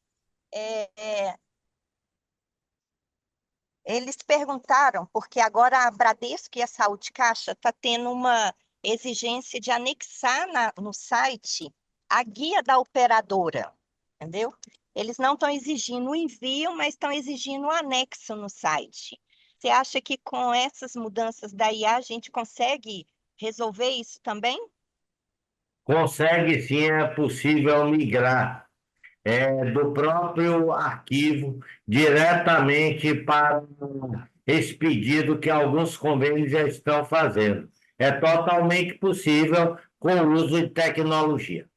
Eles perguntaram, porque agora a Bradesco e a Saúde Caixa está tendo uma exigência de anexar no site a guia da operadora, entendeu? Eles não estão exigindo o envio, mas estão exigindo o anexo no site. Você acha que com essas mudanças da IA a gente consegue resolver isso também? Consegue sim, é possível migrar do próprio arquivo diretamente para esse pedido que alguns convênios já estão fazendo. É totalmente possível com o uso de tecnologia.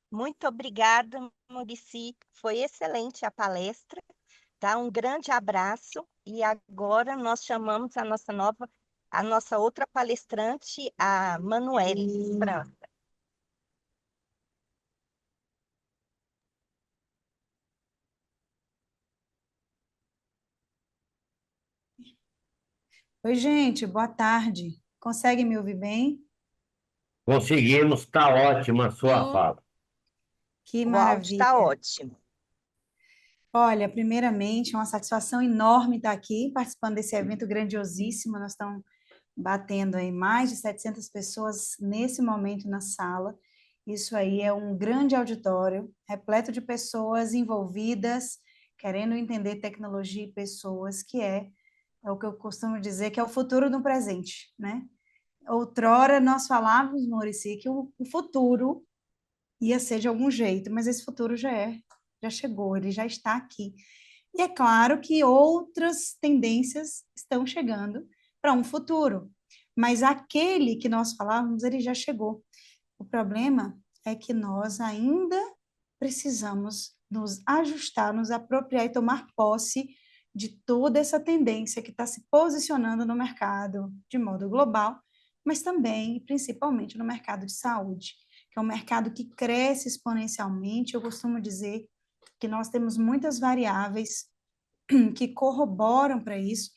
Muito obrigada, Murici. Foi excelente a palestra, tá? Um grande abraço. E agora nós chamamos a nossa outra palestrante, a Manuele França. Oi, gente, boa tarde. Consegue me ouvir bem? Conseguimos, está ótima a sua Sim, fala. Que o áudio está maravilha. ótimo. Olha, primeiramente, é uma satisfação enorme estar aqui participando desse evento grandiosíssimo. Nós estamos batendo aí mais de 700 pessoas nesse momento na sala. Isso aí é um grande auditório, repleto de pessoas envolvidas, querendo entender tecnologia e pessoas, é o que eu costumo dizer que é o futuro do presente, né? Outrora nós falávamos, Maurício, que o futuro ia ser de algum jeito, mas esse futuro já chegou, ele já está aqui. E é claro que outras tendências estão chegando para um futuro, mas aquele que nós falávamos, ele já chegou. O problema é que nós ainda precisamos nos ajustar, nos apropriar e tomar posse de toda essa tendência que está se posicionando no mercado de modo global, mas também, principalmente, no mercado de saúde, que é um mercado que cresce exponencialmente. Eu costumo dizer que nós temos muitas variáveis que corroboram para isso.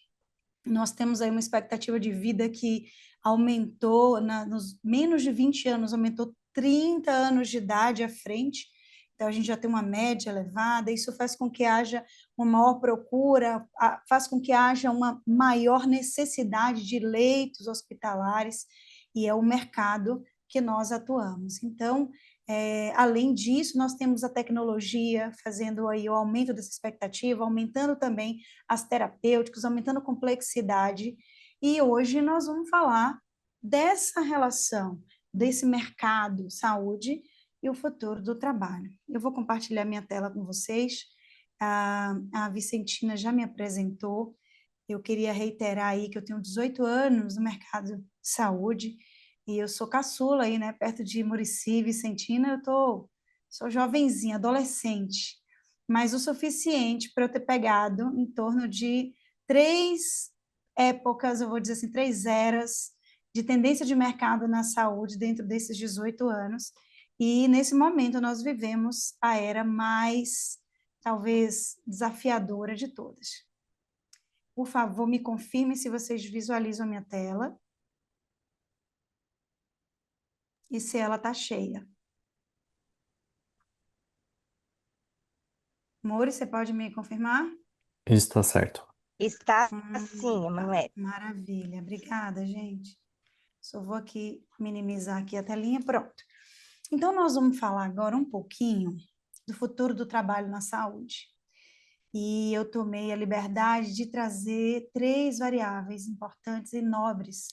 Nós temos aí uma expectativa de vida que aumentou, nos menos de 20 anos, aumentou 30 anos de idade à frente. Então, a gente já tem uma média elevada, isso faz com que haja uma maior procura, faz com que haja uma maior necessidade de leitos hospitalares, e é o mercado que nós atuamos. Então, além disso, nós temos a tecnologia fazendo aí o aumento dessa expectativa, aumentando também as terapêuticas, aumentando a complexidade, e hoje nós vamos falar dessa relação, desse mercado saúde e o futuro do trabalho. Eu vou compartilhar minha tela com vocês. A Vicentina já me apresentou. Eu queria reiterar aí que eu tenho 18 anos no mercado de saúde e eu sou caçula aí, né, perto de Murici, Vicentina, sou jovenzinha, adolescente, mas o suficiente para eu ter pegado em torno de 3 épocas, eu vou dizer assim, 3 eras de tendência de mercado na saúde dentro desses 18 anos. E nesse momento nós vivemos a era mais, talvez, desafiadora de todas. Por favor, me confirme se vocês visualizam a minha tela e se ela está cheia. Mori, você pode me confirmar? Isso está certo. Está sim, Emanuele. Maravilha, obrigada, gente. Só vou aqui minimizar aqui a telinha, pronto. Então, nós vamos falar agora um pouquinho do futuro do trabalho na saúde. E eu tomei a liberdade de trazer 3 variáveis importantes e nobres: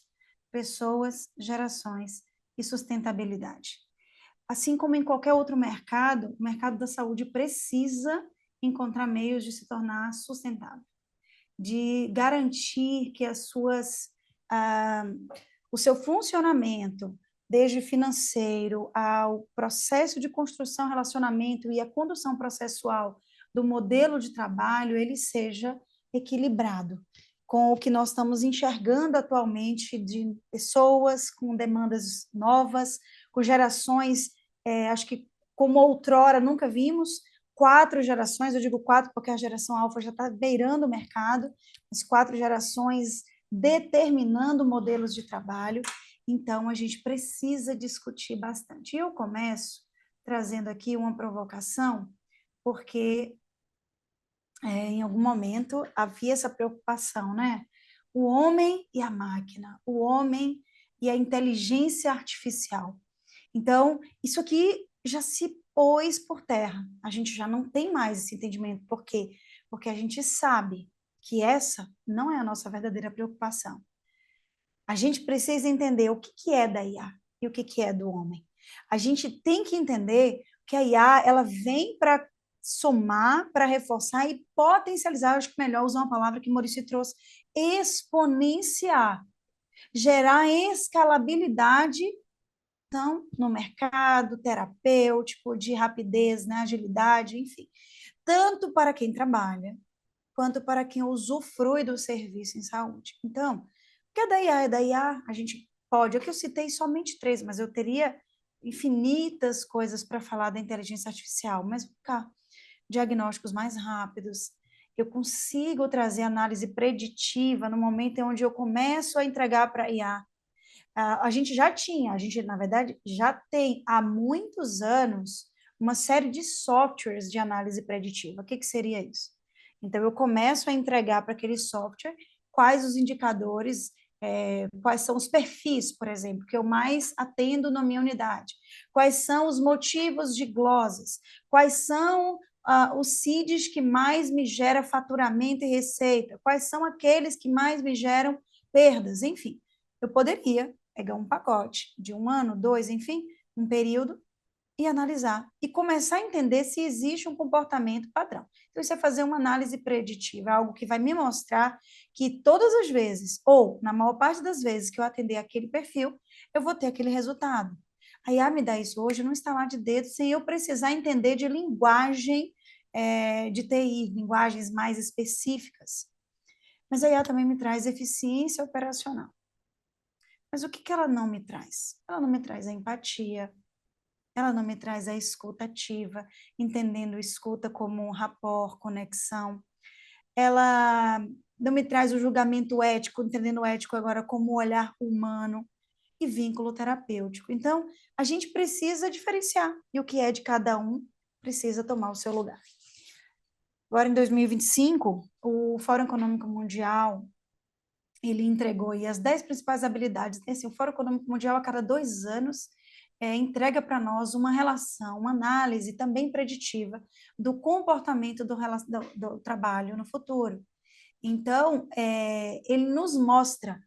pessoas, gerações e sustentabilidade. Assim como em qualquer outro mercado, o mercado da saúde precisa encontrar meios de se tornar sustentável, de garantir que o seu funcionamento, desde financeiro ao processo de construção, relacionamento e a condução processual do modelo de trabalho, ele seja equilibrado com o que nós estamos enxergando atualmente de pessoas com demandas novas, com gerações, acho que como outrora nunca vimos, 4 gerações, eu digo 4 porque a geração alfa já está beirando o mercado, as 4 gerações determinando modelos de trabalho, então a gente precisa discutir bastante. E eu começo trazendo aqui uma provocação, porque em algum momento havia essa preocupação, né? O homem e a máquina, o homem e a inteligência artificial. Então, isso aqui já se pôs por terra. A gente já não tem mais esse entendimento. Por quê? Porque a gente sabe que essa não é a nossa verdadeira preocupação. A gente precisa entender o que é da IA e o que é do homem. A gente tem que entender que a IA ela vem para somar, para reforçar e potencializar. Eu acho que melhor usar uma palavra que Maurício trouxe: exponenciar gerar escalabilidade, então, no mercado terapêutico, de rapidez, né, agilidade, enfim, tanto para quem trabalha, quanto para quem usufrui do serviço em saúde. Então, o que é da IA? É da IA, a gente pode, aqui eu citei somente 3, mas eu teria infinitas coisas para falar da inteligência artificial, mas cá, diagnósticos mais rápidos, eu consigo trazer análise preditiva no momento em onde eu começo a entregar para a IA. A gente já tinha, a gente, na verdade, já tem há muitos anos uma série de softwares de análise preditiva. O que seria isso? Então, eu começo a entregar para aquele software quais os indicadores, quais são os perfis, por exemplo, que eu mais atendo na minha unidade, quais são os motivos de glosas, quais são os CIDs que mais me geram faturamento e receita, quais são aqueles que mais me geram perdas, enfim. Eu poderia pegar um pacote de 1 ano, 2, enfim, um período, e analisar, e começar a entender se existe um comportamento padrão. Então, isso é fazer uma análise preditiva, algo que vai me mostrar que todas as vezes, ou na maior parte das vezes que eu atender aquele perfil, eu vou ter aquele resultado. A IA me dá isso hoje num estalar de dedo, sem eu precisar entender de linguagem de TI, linguagens mais específicas. Mas a IA também me traz eficiência operacional. Mas o que ela não me traz? Ela não me traz a empatia, ela não me traz a escuta ativa, entendendo escuta como um rapport, conexão. Ela não me traz o julgamento ético, entendendo o ético agora como um olhar humano e vínculo terapêutico. Então, a gente precisa diferenciar, e o que é de cada um precisa tomar o seu lugar. Agora, em 2025, o Fórum Econômico Mundial ele entregou aí as 10 principais habilidades. Assim, o Fórum Econômico Mundial, a cada 2 anos, entrega para nós uma relação, uma análise também preditiva do comportamento do trabalho no futuro. Então, ele nos mostra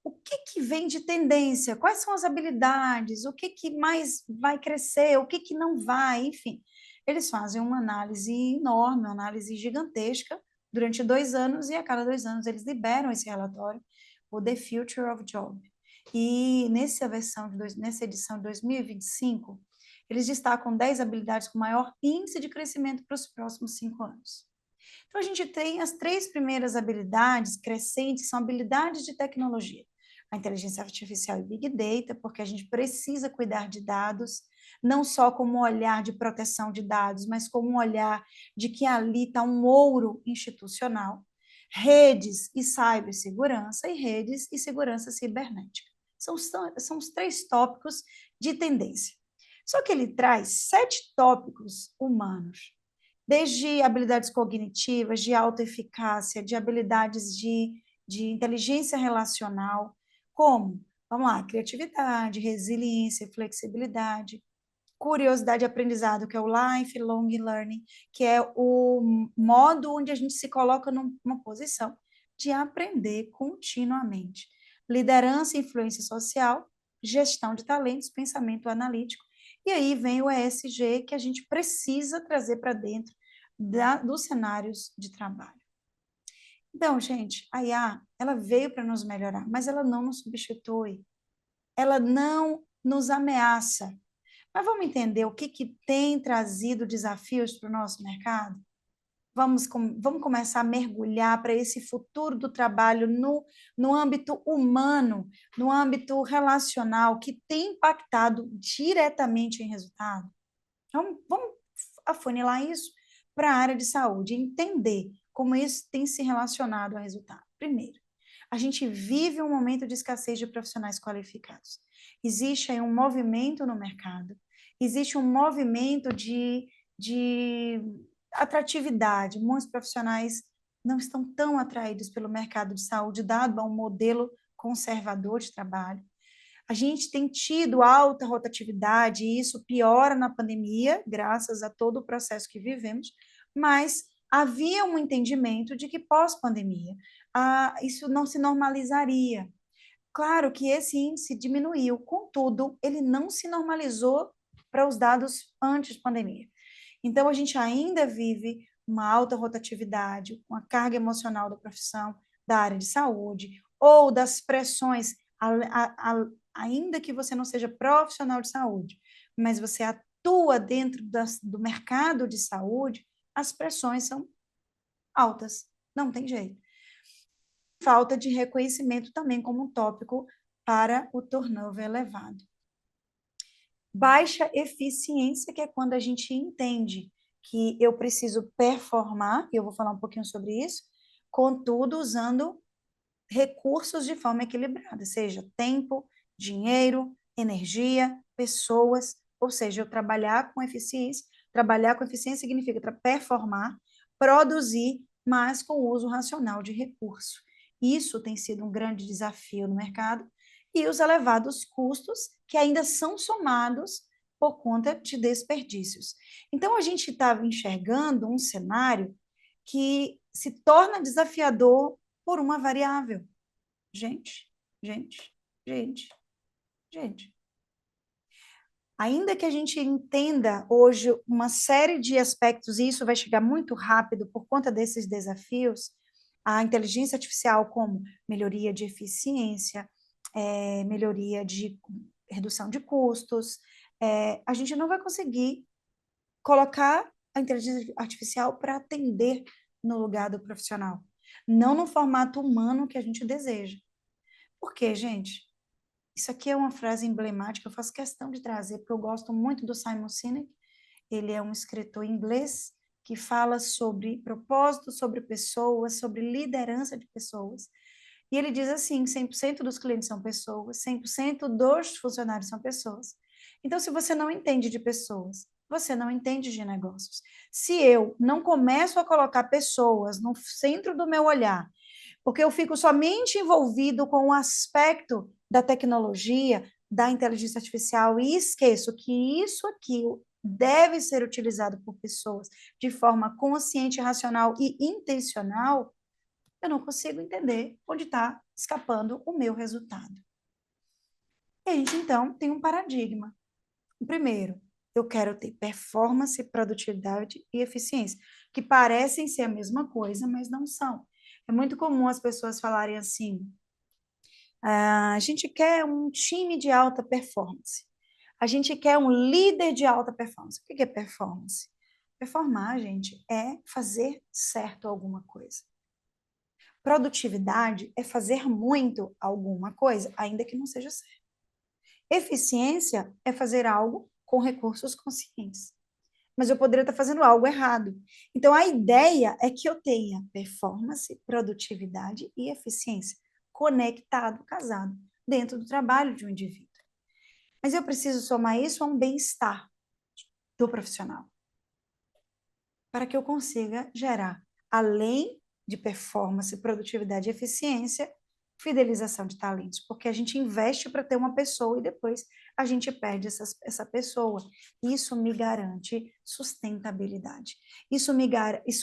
o que vem de tendência, quais são as habilidades, o que mais vai crescer, o que não vai, enfim. Eles fazem uma análise enorme, uma análise gigantesca, durante 2 anos, e a cada 2 anos eles liberam esse relatório, o The Future of Job. E nessa edição de 2025, eles destacam 10 habilidades com maior índice de crescimento para os próximos 5 anos. Então, a gente tem as 3 primeiras habilidades crescentes, são habilidades de tecnologia. A inteligência artificial e Big Data, porque a gente precisa cuidar de dados, não só como um olhar de proteção de dados, mas como um olhar de que ali está um ouro institucional, redes e cibersegurança, e redes e segurança cibernética. São os 3 tópicos de tendência. Só que ele traz 7 tópicos humanos, desde habilidades cognitivas, de autoeficácia, de habilidades de inteligência relacional, como, vamos lá, criatividade, resiliência, flexibilidade, curiosidade e aprendizado, que é o lifelong learning, que é o modo onde a gente se coloca numa posição de aprender continuamente. Liderança e influência social, gestão de talentos, pensamento analítico, e aí vem o ESG, que a gente precisa trazer para dentro dos cenários de trabalho. Então, gente, a IA, ela veio para nos melhorar, mas ela não nos substitui, ela não nos ameaça. Mas vamos entender o que tem trazido desafios para o nosso mercado? Vamos começar a mergulhar para esse futuro do trabalho no âmbito humano, no âmbito relacional, que tem impactado diretamente em resultado. Então, vamos afunilar isso para a área de saúde, entender como isso tem se relacionado ao resultado. Primeiro, a gente vive um momento de escassez de profissionais qualificados. Existe aí um movimento no mercado, existe um movimento de atratividade. Muitos profissionais não estão tão atraídos pelo mercado de saúde, dado a um modelo conservador de trabalho. A gente tem tido alta rotatividade, e isso piora na pandemia, graças a todo o processo que vivemos, mas havia um entendimento de que pós-pandemia isso não se normalizaria. Claro que esse índice diminuiu, contudo, ele não se normalizou para os dados antes da pandemia. Então, a gente ainda vive uma alta rotatividade, uma carga emocional da profissão, da área de saúde, ou das pressões ainda que você não seja profissional de saúde, mas você atua dentro do mercado de saúde, as pressões são altas, não tem jeito. Falta de reconhecimento também como um tópico para o turnover elevado. Baixa eficiência, que é quando a gente entende que eu preciso performar, e eu vou falar um pouquinho sobre isso, contudo, usando recursos de forma equilibrada, seja tempo, dinheiro, energia, pessoas, ou seja, eu trabalhar com eficiência. Trabalhar com eficiência significa performar, produzir, mas com o uso racional de recurso. Isso tem sido um grande desafio no mercado, e os elevados custos que ainda são somados por conta de desperdícios. Então, a gente estava enxergando um cenário que se torna desafiador por uma variável. Gente. Ainda que a gente entenda hoje uma série de aspectos, e isso vai chegar muito rápido por conta desses desafios, a inteligência artificial como melhoria de eficiência, melhoria de redução de custos, a gente não vai conseguir colocar a inteligência artificial para atender no lugar do profissional, não no formato humano que a gente deseja. Por quê, gente? Isso aqui é uma frase emblemática, eu faço questão de trazer, porque eu gosto muito do Simon Sinek. Ele é um escritor inglês que fala sobre propósito, sobre pessoas, sobre liderança de pessoas. E ele diz assim, 100% dos clientes são pessoas, 100% dos funcionários são pessoas. Então, se você não entende de pessoas, você não entende de negócios. Se eu não começo a colocar pessoas no centro do meu olhar, porque eu fico somente envolvido com o aspecto da tecnologia, da inteligência artificial, e esqueço que isso aqui deve ser utilizado por pessoas de forma consciente, racional e intencional, eu não consigo entender onde está escapando o meu resultado. E a gente, então, tem um paradigma. O primeiro, eu quero ter performance, produtividade e eficiência, que parecem ser a mesma coisa, mas não são. É muito comum as pessoas falarem assim, a gente quer um time de alta performance, a gente quer um líder de alta performance. O que é performance? Performar, gente, é fazer certo alguma coisa. Produtividade é fazer muito alguma coisa, ainda que não seja certo. Eficiência é fazer algo com recursos conscientes. Mas eu poderia estar fazendo algo errado. Então, a ideia é que eu tenha performance, produtividade e eficiência conectado, casado, dentro do trabalho de um indivíduo. Mas eu preciso somar isso a um bem-estar do profissional, para que eu consiga gerar, além de performance, produtividade e eficiência, fidelização de talentos, porque a gente investe para ter uma pessoa e depois a gente perde essa pessoa. Isso me garante sustentabilidade. Isso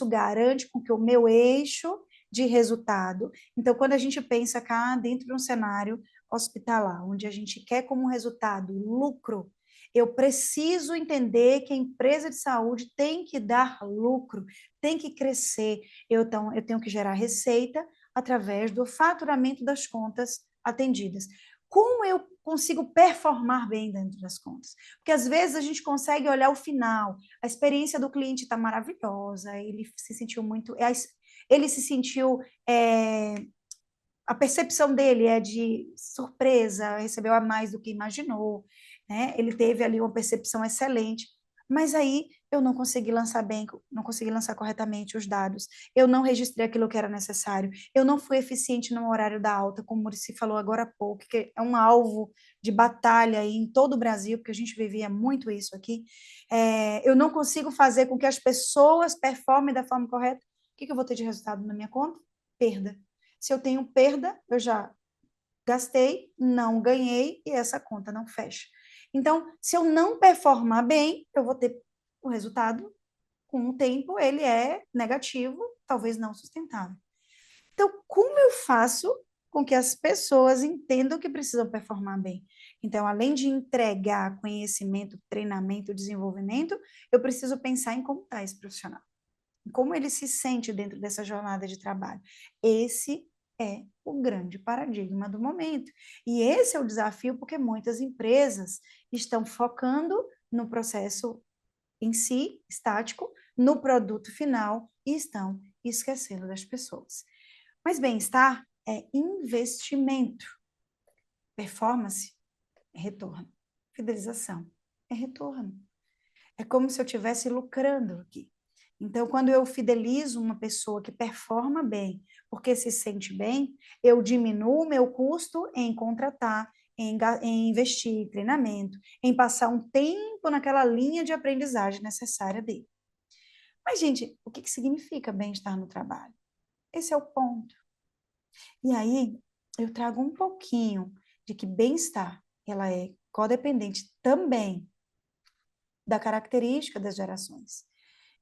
garante com que o meu eixo de resultado. Então, quando a gente pensa cá dentro de um cenário hospitalar, onde a gente quer como resultado lucro, eu preciso entender que a empresa de saúde tem que dar lucro, tem que crescer. Eu tenho que gerar receita através do faturamento das contas atendidas. Como eu consigo performar bem dentro das contas? Porque às vezes a gente consegue olhar o final, a experiência do cliente está maravilhosa, ele se sentiu a percepção dele é de surpresa, recebeu a mais do que imaginou, né? Ele teve ali uma percepção excelente, mas aí eu não consegui lançar bem, não consegui lançar corretamente os dados, eu não registrei aquilo que era necessário, eu não fui eficiente no horário da alta, como o Muricy falou agora há pouco, que é um alvo de batalha em todo o Brasil, porque a gente vivia muito isso aqui, eu não consigo fazer com que as pessoas performem da forma correta, o que eu vou ter de resultado na minha conta? Perda. Se eu tenho perda, eu já gastei, não ganhei e essa conta não fecha. Então, se eu não performar bem, eu vou ter o resultado, com o tempo, ele é negativo, talvez não sustentável. Então, como eu faço com que as pessoas entendam que precisam performar bem? Então, além de entregar conhecimento, treinamento, desenvolvimento, eu preciso pensar em como está esse profissional. Como ele se sente dentro dessa jornada de trabalho. Esse é o grande paradigma do momento. E esse é o desafio, porque muitas empresas estão focando no processo em si, estático, no produto final, e estão esquecendo das pessoas. Mas bem-estar é investimento. Performance é retorno. Fidelização é retorno. É como se eu estivesse lucrando aqui. Então, quando eu fidelizo uma pessoa que performa bem, porque se sente bem, eu diminuo o meu custo em contratar, em investir em treinamento, em passar um tempo naquela linha de aprendizagem necessária dele. Mas, gente, o que significa bem-estar no trabalho? Esse é o ponto. E aí, eu trago um pouquinho de que bem-estar, ela é codependente também da característica das gerações.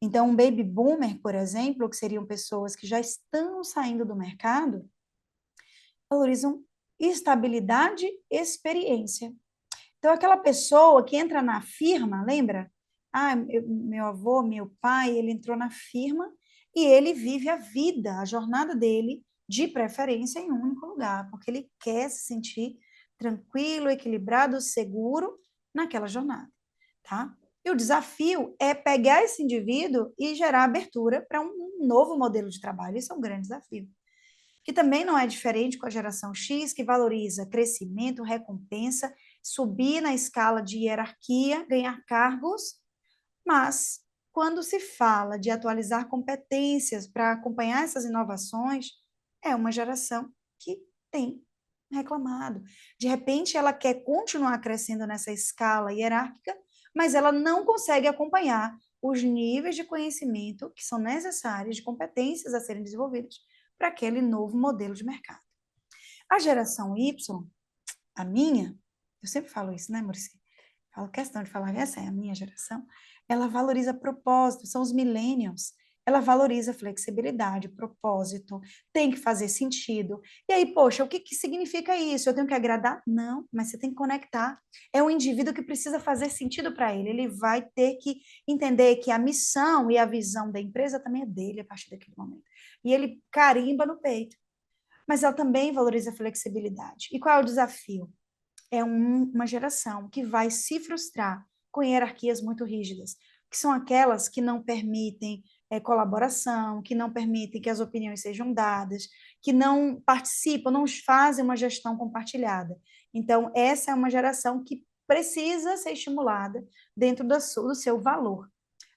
Então, um baby boomer, por exemplo, que seriam pessoas que já estão saindo do mercado, valorizam estabilidade e experiência. Então, aquela pessoa que entra na firma, lembra? Ah, meu avô, meu pai, ele entrou na firma e ele vive a vida, a jornada dele, de preferência em um único lugar, porque ele quer se sentir tranquilo, equilibrado, seguro naquela jornada, tá? E o desafio é pegar esse indivíduo e gerar abertura para um novo modelo de trabalho. Isso é um grande desafio. Que também não é diferente com a geração X, que valoriza crescimento, recompensa, subir na escala de hierarquia, ganhar cargos, mas quando se fala de atualizar competências para acompanhar essas inovações, é uma geração que tem reclamado. De repente, ela quer continuar crescendo nessa escala hierárquica, mas ela não consegue acompanhar os níveis de conhecimento que são necessários, de competências a serem desenvolvidas para aquele novo modelo de mercado. A geração Y, a minha, eu sempre falo isso, né, Muricy? Falo questão de falar, essa é a minha geração, ela valoriza propósito, são os millennials. Ela valoriza flexibilidade, propósito, tem que fazer sentido. E aí, poxa, o que significa isso? Eu tenho que agradar? Não, mas você tem que conectar. É um indivíduo que precisa fazer sentido para ele. Ele vai ter que entender que a missão e a visão da empresa também é dele a partir daquele momento. E ele carimba no peito. Mas ela também valoriza a flexibilidade. E qual é o desafio? É uma geração que vai se frustrar com hierarquias muito rígidas, que são aquelas que não permitem colaboração, que não permitem que as opiniões sejam dadas, que não participam, não fazem uma gestão compartilhada. Então, essa é uma geração que precisa ser estimulada dentro do seu valor.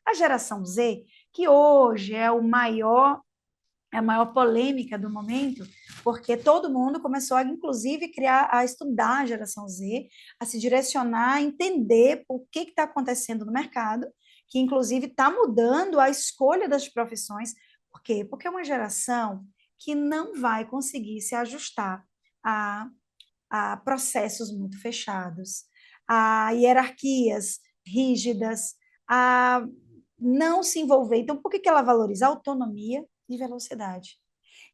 A geração Z, que hoje é a maior polêmica do momento, porque todo mundo começou, inclusive, a estudar a geração Z, a se direcionar, a entender o que está acontecendo no mercado, que, inclusive, está mudando a escolha das profissões. Por quê? Porque é uma geração que não vai conseguir se ajustar a processos muito fechados, a hierarquias rígidas, a não se envolver. Então, por que ela valoriza a autonomia e velocidade?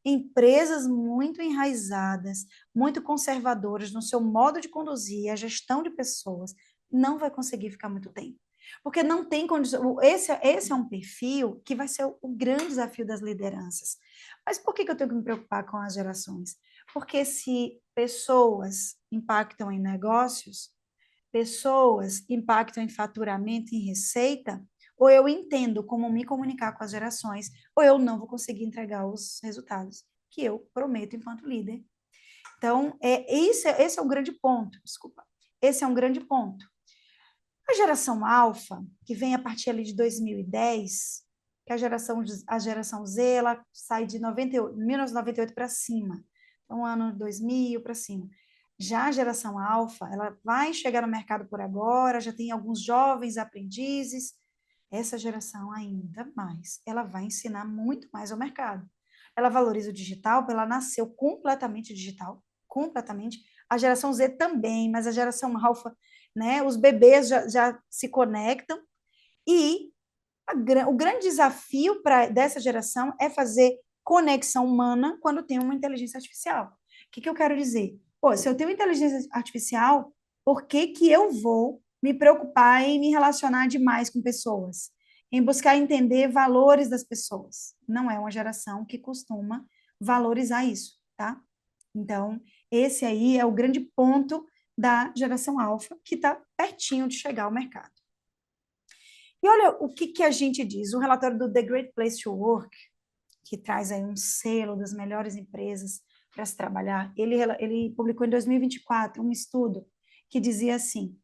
Empresas muito enraizadas, muito conservadoras no seu modo de conduzir a gestão de pessoas, não vai conseguir ficar muito tempo. Porque não tem condição. Esse é um perfil que vai ser o grande desafio das lideranças. Mas por que eu tenho que me preocupar com as gerações? Porque se pessoas impactam em negócios, pessoas impactam em faturamento e em receita, ou eu entendo como me comunicar com as gerações, ou eu não vou conseguir entregar os resultados que eu prometo enquanto líder. Então, esse é um grande ponto, desculpa. Esse é um grande ponto. A geração alfa, que vem a partir ali de 2010, que a geração Z, ela sai de 1998 para cima. Então, ano 2000 para cima. Já a geração alfa, ela vai chegar no mercado por agora, já tem alguns jovens aprendizes. Essa geração ainda mais, ela vai ensinar muito mais ao mercado. Ela valoriza o digital, ela nasceu completamente digital, completamente. A geração Z também, mas a geração alfa, né, os bebês já se conectam. E o grande desafio dessa geração é fazer conexão humana quando tem uma inteligência artificial. O que eu quero dizer? Pô, se eu tenho inteligência artificial, por que eu vou me preocupar em me relacionar demais com pessoas? Em buscar entender valores das pessoas? Não é uma geração que costuma valorizar isso, tá? Então, esse aí é o grande ponto da geração alfa, que está pertinho de chegar ao mercado. E olha o que a gente diz, o relatório do The Great Place to Work, que traz aí um selo das melhores empresas para se trabalhar, ele publicou em 2024 um estudo que dizia assim,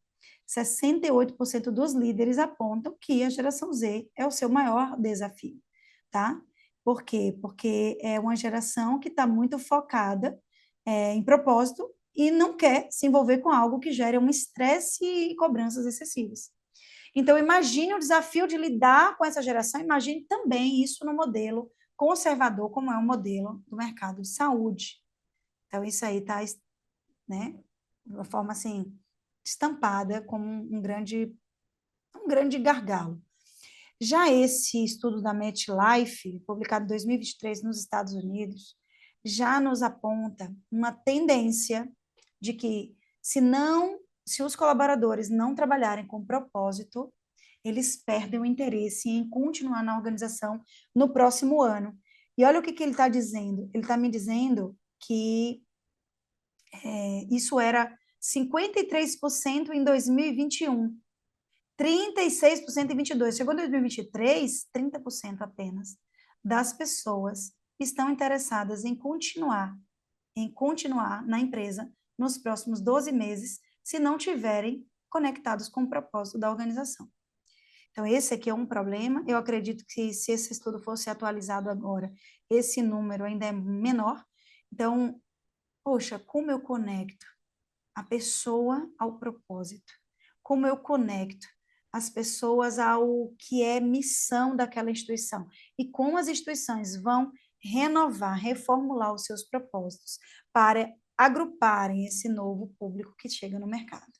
68% dos líderes apontam que a geração Z é o seu maior desafio, tá? Por quê? Porque é uma geração que está muito focada em propósito e não quer se envolver com algo que gere um estresse e cobranças excessivas. Então, imagine o desafio de lidar com essa geração, imagine também isso no modelo conservador, como é o modelo do mercado de saúde. Então, isso aí está, né, de uma forma assim, estampada como um grande gargalo. Já esse estudo da MetLife, publicado em 2023 nos Estados Unidos, já nos aponta uma tendência de que, se os colaboradores não trabalharem com propósito, eles perdem o interesse em continuar na organização no próximo ano. E olha o que ele está dizendo. Ele está me dizendo que isso era 53% em 2021, 36% em 2022. Chegou em 2023, 30% apenas das pessoas estão interessadas em continuar na empresa nos próximos 12 meses, se não tiverem conectados com o propósito da organização. Então, esse aqui é um problema. Eu acredito que se esse estudo fosse atualizado agora, esse número ainda é menor. Então, poxa, como eu conecto a pessoa ao propósito? Como eu conecto as pessoas ao que é missão daquela instituição? E como as instituições vão renovar, reformular os seus propósitos para agruparem esse novo público que chega no mercado.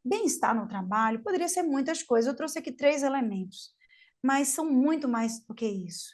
Bem-estar no trabalho poderia ser muitas coisas. Eu trouxe aqui 3 elementos, mas são muito mais do que isso.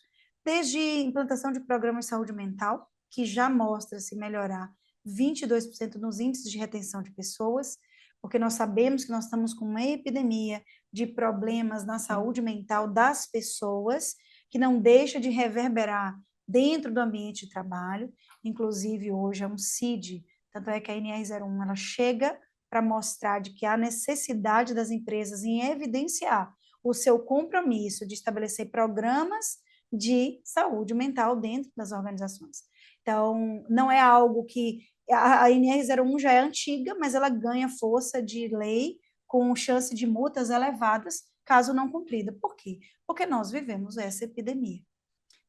Desde implantação de programas de saúde mental, que já mostra-se melhorar 22% nos índices de retenção de pessoas, porque nós sabemos que nós estamos com uma epidemia de problemas na saúde mental das pessoas, que não deixa de reverberar dentro do ambiente de trabalho. Inclusive, hoje é um CID, tanto é que a NR01 ela chega para mostrar de que há necessidade das empresas em evidenciar o seu compromisso de estabelecer programas de saúde mental dentro das organizações. Então, não é algo que... A NR01 já é antiga, mas ela ganha força de lei com chance de multas elevadas, caso não cumprida. Por quê? Porque nós vivemos essa epidemia.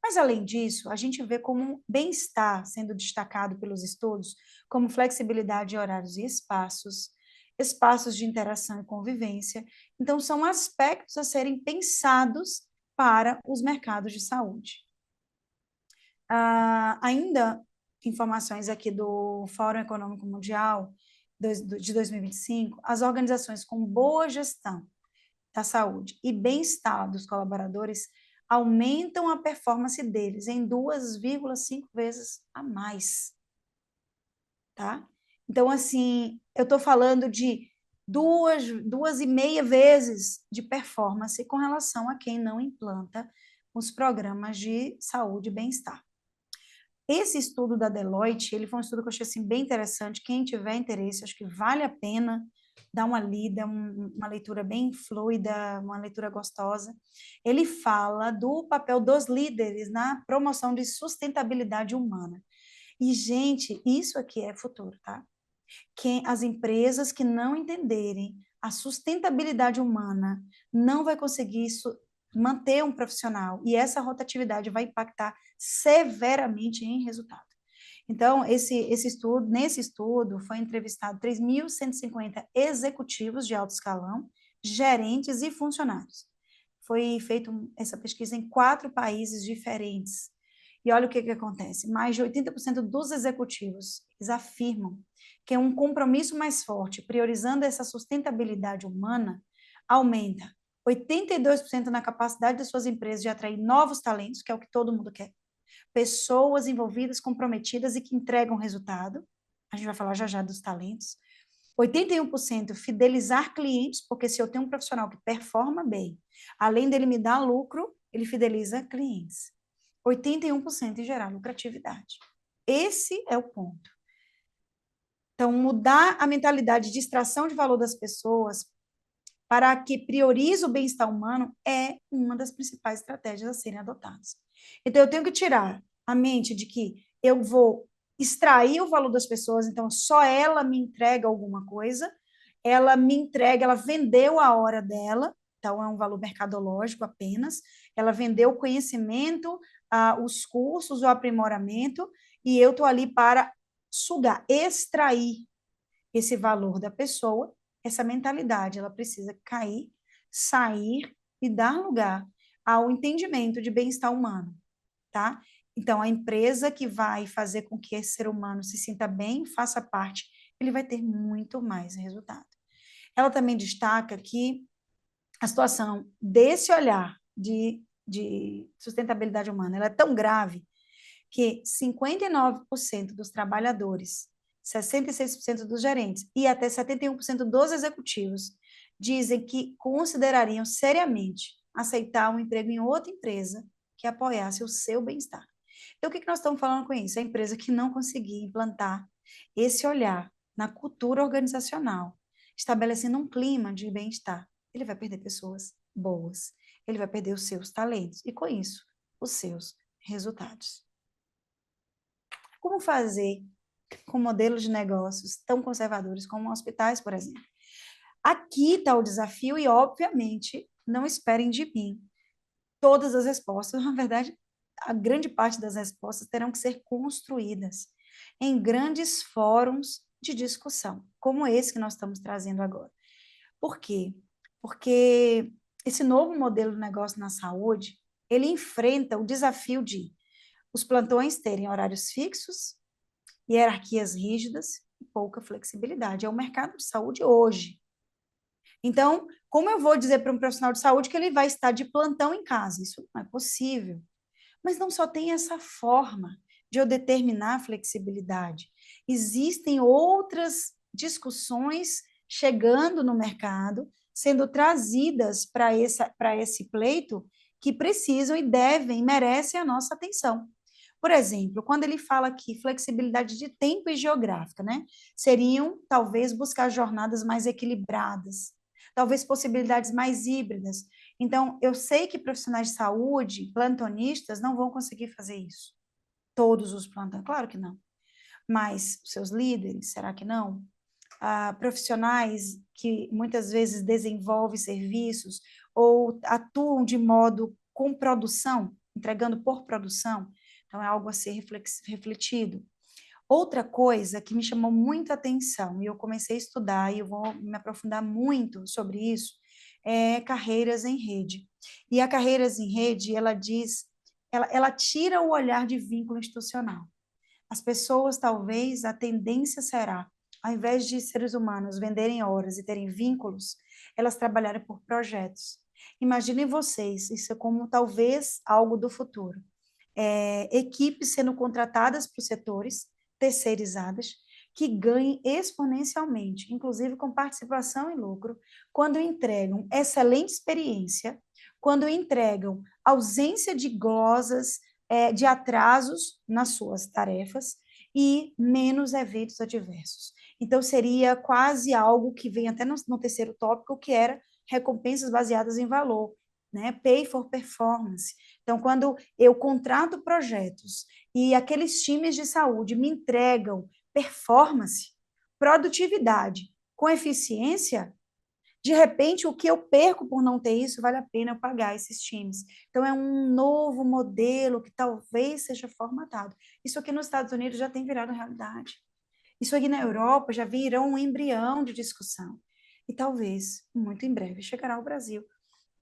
Mas, além disso, a gente vê como bem-estar sendo destacado pelos estudos, como flexibilidade de horários e espaços de interação e convivência. Então, são aspectos a serem pensados para os mercados de saúde. Ainda, informações aqui do Fórum Econômico Mundial de 2025, as organizações com boa gestão da saúde e bem-estar dos colaboradores aumentam a performance deles em 2,5 vezes a mais, tá? Então, assim, eu estou falando de 2,5 vezes de performance com relação a quem não implanta os programas de saúde e bem-estar. Esse estudo da Deloitte, ele foi um estudo que eu achei assim, bem interessante. Quem tiver interesse, acho que vale a pena dar uma lida, uma leitura bem fluida, uma leitura gostosa. Ele fala do papel dos líderes na promoção de sustentabilidade humana. E, gente, isso aqui é futuro, tá? As empresas que não entenderem a sustentabilidade humana não vai conseguir manter um profissional, e essa rotatividade vai impactar severamente em resultado. Então, nesse estudo, foi entrevistado 3.150 executivos de alto escalão, gerentes e funcionários. Foi feita essa pesquisa em 4 países diferentes. E olha o que acontece. Mais de 80% dos executivos eles afirmam que um compromisso mais forte, priorizando essa sustentabilidade humana, aumenta 82% na capacidade das suas empresas de atrair novos talentos, que é o que todo mundo quer, pessoas envolvidas, comprometidas e que entregam resultado. A gente vai falar já dos talentos. 81% fidelizar clientes, porque se eu tenho um profissional que performa bem, além dele me dar lucro, ele fideliza clientes. 81% em gerar lucratividade. Esse é o ponto. Então, mudar a mentalidade de extração de valor das pessoas para que priorize o bem-estar humano é uma das principais estratégias a serem adotadas. Então, eu tenho que tirar a mente de que eu vou extrair o valor das pessoas, então só ela me entrega alguma coisa, ela me entrega, ela vendeu a hora dela, então é um valor mercadológico apenas, ela vendeu o conhecimento, os cursos, o aprimoramento, e eu estou ali para sugar, extrair esse valor da pessoa, essa mentalidade, ela precisa cair, sair e dar lugar ao entendimento de bem-estar humano, tá? Então, a empresa que vai fazer com que esse ser humano se sinta bem, faça parte, ele vai ter muito mais resultado. Ela também destaca que a situação desse olhar de sustentabilidade humana, ela é tão grave que 59% dos trabalhadores, 66% dos gerentes e até 71% dos executivos dizem que considerariam seriamente aceitar um emprego em outra empresa que apoiasse o seu bem-estar. Então, o que nós estamos falando com isso? A empresa que não conseguir implantar esse olhar na cultura organizacional, estabelecendo um clima de bem-estar, ele vai perder pessoas boas, ele vai perder os seus talentos e, com isso, os seus resultados. Como fazer com modelos de negócios tão conservadores como hospitais, por exemplo? Aqui está o desafio e, obviamente, não esperem de mim todas as respostas. Na verdade, a grande parte das respostas terão que ser construídas em grandes fóruns de discussão, como esse que nós estamos trazendo agora. Por quê? Porque esse novo modelo de negócio na saúde, ele enfrenta o desafio de os plantões terem horários fixos, hierarquias rígidas e pouca flexibilidade. É o mercado de saúde hoje. Então, como eu vou dizer para um profissional de saúde que ele vai estar de plantão em casa? Isso não é possível. Mas não só tem essa forma de eu determinar a flexibilidade. Existem outras discussões chegando no mercado, sendo trazidas para esse pleito, que precisam e devem, merecem a nossa atenção. Por exemplo, quando ele fala aqui flexibilidade de tempo e geográfica, né? Seriam, talvez, buscar jornadas mais equilibradas, talvez possibilidades mais híbridas. Então, eu sei que profissionais de saúde, plantonistas, não vão conseguir fazer isso. Todos os plantões, claro que não. Mas os seus líderes, será que não? Profissionais que muitas vezes desenvolvem serviços ou atuam de modo com produção, entregando por produção, então é algo a ser refletido. Outra coisa que me chamou muito a atenção, e eu comecei a estudar, e eu vou me aprofundar muito sobre isso, é carreiras em rede. E a carreiras em rede, ela diz, ela tira o olhar de vínculo institucional. As pessoas, talvez, a tendência será, ao invés de seres humanos venderem horas e terem vínculos, elas trabalharem por projetos. Imaginem vocês, isso é como talvez algo do futuro. Equipes sendo contratadas para os setores, terceirizadas, que ganhem exponencialmente, inclusive com participação e lucro, quando entregam excelente experiência, quando entregam ausência de glosas, de atrasos nas suas tarefas e menos eventos adversos. Então, seria quase algo que vem até no terceiro tópico, que era recompensas baseadas em valor, né? Pay for performance. Então, quando eu contrato projetos e aqueles times de saúde me entregam performance, produtividade com eficiência, de repente, o que eu perco por não ter isso, vale a pena eu pagar esses times. Então, é um novo modelo que talvez seja formatado. Isso aqui nos Estados Unidos já tem virado realidade. Isso aqui na Europa já virou um embrião de discussão. E talvez, muito em breve, chegará ao Brasil.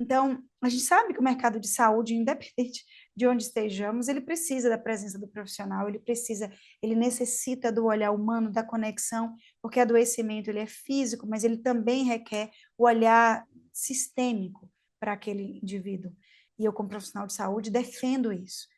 Então, a gente sabe que o mercado de saúde, independente de onde estejamos, ele precisa da presença do profissional, ele necessita do olhar humano, da conexão, porque adoecimento ele é físico, mas ele também requer o olhar sistêmico para aquele indivíduo. E eu, como profissional de saúde, defendo isso.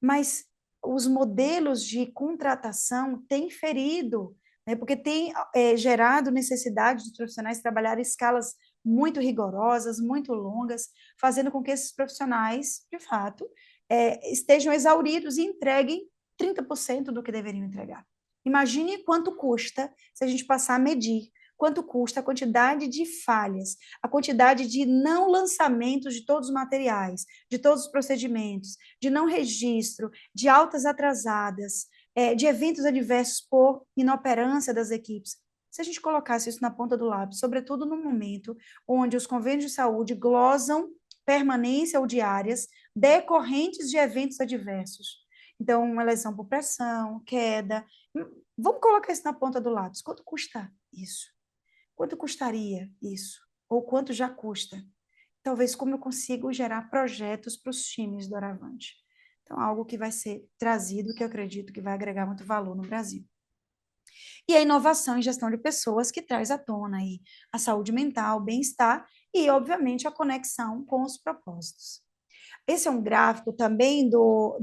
Mas os modelos de contratação têm ferido, né, porque tem gerado necessidade dos profissionais trabalhar em escalas muito rigorosas, muito longas, fazendo com que esses profissionais, de fato, estejam exauridos e entreguem 30% do que deveriam entregar. Imagine quanto custa se a gente passar a medir quanto custa a quantidade de falhas, a quantidade de não lançamentos de todos os materiais, de todos os procedimentos, de não registro, de altas atrasadas, de eventos adversos por inoperância das equipes. Se a gente colocasse isso na ponta do lápis, sobretudo no momento onde os convênios de saúde glosam permanência ou diárias decorrentes de eventos adversos. Então, uma lesão por pressão, queda. Vamos colocar isso na ponta do lápis. Quanto custa isso? Quanto custaria isso? Ou quanto já custa? Talvez como eu consigo gerar projetos para os times do Aravante. Então, algo que vai ser trazido, que eu acredito que vai agregar muito valor no Brasil. E a inovação em gestão de pessoas, que traz à tona aí a saúde mental, o bem-estar e, obviamente, a conexão com os propósitos. Esse é um gráfico também do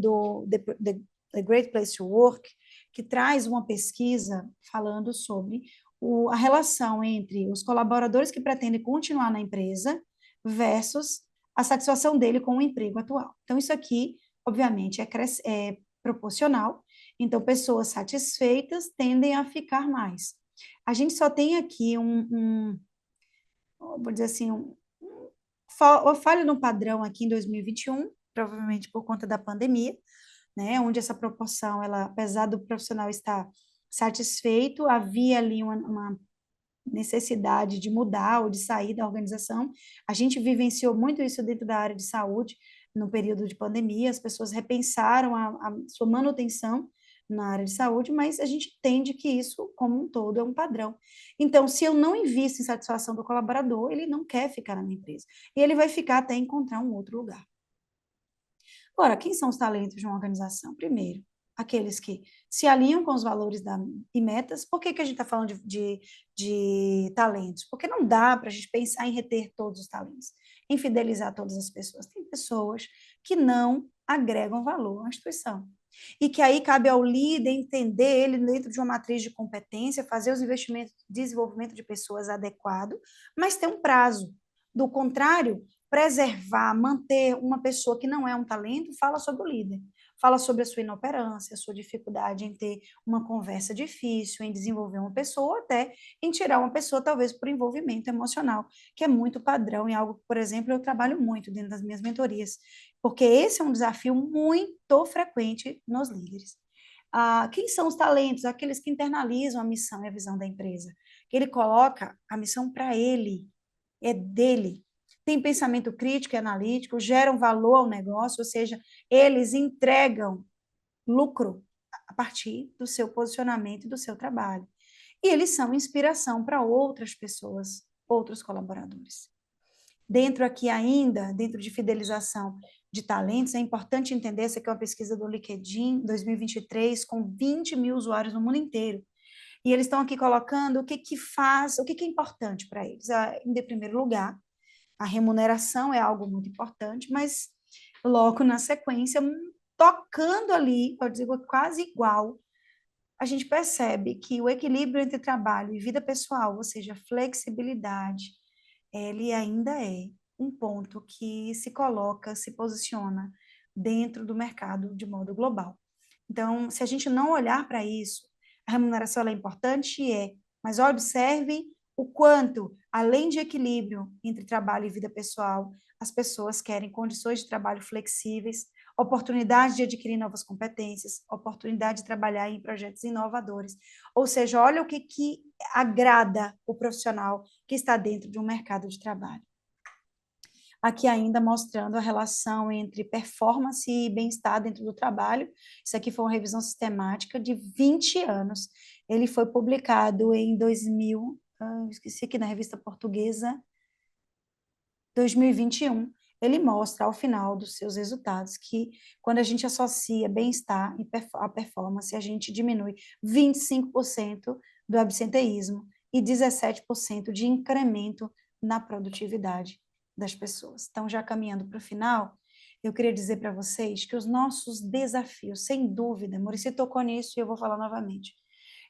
The Great Place to Work, que traz uma pesquisa falando sobre a relação entre os colaboradores que pretendem continuar na empresa versus a satisfação dele com o emprego atual. Então, isso aqui, obviamente, é proporcional. Então, pessoas satisfeitas tendem a ficar mais. A gente só tem aqui vou dizer assim, falha no padrão aqui em 2021, provavelmente por conta da pandemia, né, onde essa proporção, apesar do profissional estar satisfeito, havia ali uma necessidade de mudar ou de sair da organização. A gente vivenciou muito isso dentro da área de saúde, no período de pandemia, as pessoas repensaram a sua manutenção na área de saúde, mas a gente entende que isso, como um todo, é um padrão. Então, se eu não invisto em satisfação do colaborador, ele não quer ficar na minha empresa. E ele vai ficar até encontrar um outro lugar. Agora, quem são os talentos de uma organização? Primeiro, aqueles que se alinham com os valores e metas. Por que a gente está falando de talentos? Porque não dá para a gente pensar em reter todos os talentos, em fidelizar todas as pessoas. Tem pessoas que não agregam valor à instituição. E que aí cabe ao líder entender ele dentro de uma matriz de competência, fazer os investimentos de desenvolvimento de pessoas adequado, mas ter um prazo. Do contrário, preservar, manter uma pessoa que não é um talento, fala sobre o líder. Fala sobre a sua inoperância, a sua dificuldade em ter uma conversa difícil, em desenvolver uma pessoa, ou até em tirar uma pessoa, talvez, por envolvimento emocional, que é muito padrão e algo que, por exemplo, eu trabalho muito dentro das minhas mentorias, porque esse é um desafio muito frequente nos líderes. Quem são os talentos? Aqueles que internalizam a missão e a visão da empresa, que ele coloca a missão para ele, é dele. Tem pensamento crítico e analítico, geram valor ao negócio, ou seja, eles entregam lucro a partir do seu posicionamento e do seu trabalho. E eles são inspiração para outras pessoas, outros colaboradores. Dentro aqui ainda, dentro de fidelização de talentos, é importante entender, essa aqui é uma pesquisa do LinkedIn, 2023, com 20 mil usuários no mundo inteiro. E eles estão aqui colocando o que é importante para eles. Em primeiro lugar, a remuneração é algo muito importante, mas logo na sequência, tocando ali, eu digo quase igual, a gente percebe que o equilíbrio entre trabalho e vida pessoal, ou seja, flexibilidade, ele ainda é um ponto que se coloca, se posiciona dentro do mercado de modo global. Então, se a gente não olhar para isso, a remuneração é importante, mas observe o quanto, além de equilíbrio entre trabalho e vida pessoal, as pessoas querem condições de trabalho flexíveis, oportunidade de adquirir novas competências, oportunidade de trabalhar em projetos inovadores. Ou seja, olha o que agrada o profissional que está dentro de um mercado de trabalho. Aqui ainda mostrando a relação entre performance e bem-estar dentro do trabalho. Isso aqui foi uma revisão sistemática de 20 anos. Ele foi publicado em 2000, esqueci aqui na revista portuguesa, 2021. Ele mostra, ao final dos seus resultados, que quando a gente associa bem-estar à performance, a gente diminui 25% do absenteísmo e 17% de incremento na produtividade das pessoas. Então, já caminhando para o final, eu queria dizer para vocês que os nossos desafios, sem dúvida, Muricy tocou nisso e eu vou falar novamente.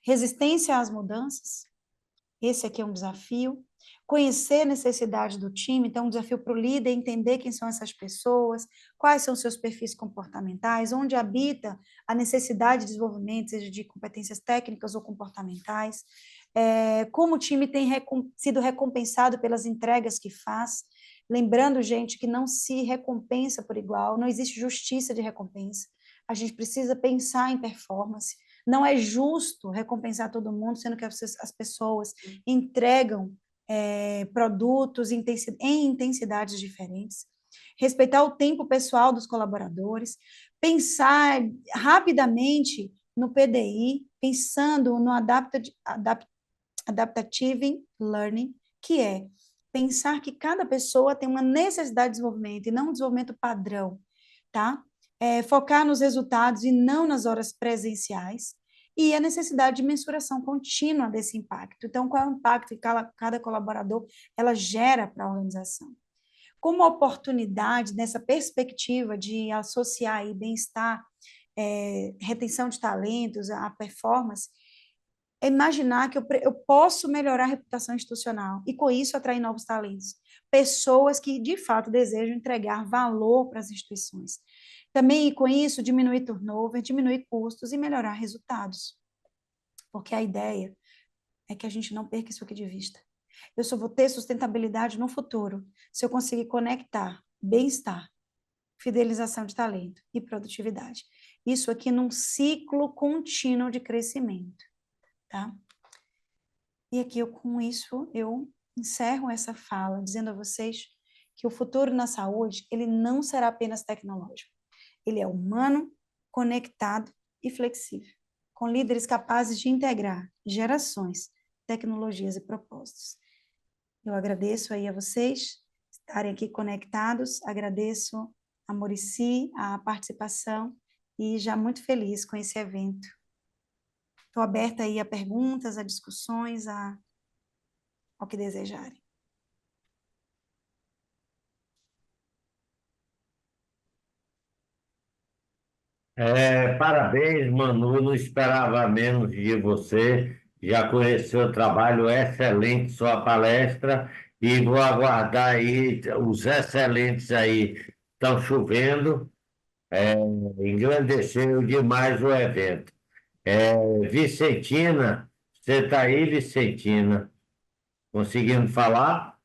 Resistência às mudanças, esse aqui é um desafio. conhecer a necessidade do time. Então, um desafio para o líder é entender quem são essas pessoas, quais são seus perfis comportamentais, onde habita a necessidade de desenvolvimento, seja de competências técnicas ou comportamentais, como o time tem sido recompensado pelas entregas que faz. Lembrando, gente, que não se recompensa por igual, não existe justiça de recompensa. A gente precisa pensar em performance. Não é justo recompensar todo mundo, sendo que as pessoas entregam produtos em intensidades diferentes. Respeitar o tempo pessoal dos colaboradores, pensar rapidamente no PDI, pensando no Adaptive Learning, que é pensar que cada pessoa tem uma necessidade de desenvolvimento e não um desenvolvimento padrão, tá? Focar nos resultados e não nas horas presenciais, e a necessidade de mensuração contínua desse impacto. Então, qual é o impacto que cada colaborador ela gera para a organização? Como oportunidade, nessa perspectiva de associar aí bem-estar, retenção de talentos, a performance, é imaginar que eu posso melhorar a reputação institucional e, com isso, atrair novos talentos. Pessoas que, de fato, desejam entregar valor para as instituições. Também, com isso, diminuir turnover, diminuir custos e melhorar resultados. Porque a ideia é que a gente não perca isso aqui de vista. Eu só vou ter sustentabilidade no futuro se eu conseguir conectar bem-estar, fidelização de talento e produtividade. Isso aqui num ciclo contínuo de crescimento. Tá? E aqui, com isso, eu encerro essa fala, dizendo a vocês que o futuro na saúde, ele não será apenas tecnológico. Ele é humano, conectado e flexível, com líderes capazes de integrar gerações, tecnologias e propósitos. Eu agradeço aí a vocês estarem aqui conectados, agradeço a Muricy, a participação, e já muito feliz com esse evento. Estou aberta aí a perguntas, a discussões, ao que desejarem. Parabéns, Manu, não esperava menos de você. Já conheci o trabalho excelente, sua palestra, e vou aguardar aí os excelentes aí. Estão chovendo, engrandeceu demais o evento. Vicentina, você está aí, Vicentina? Conseguindo falar?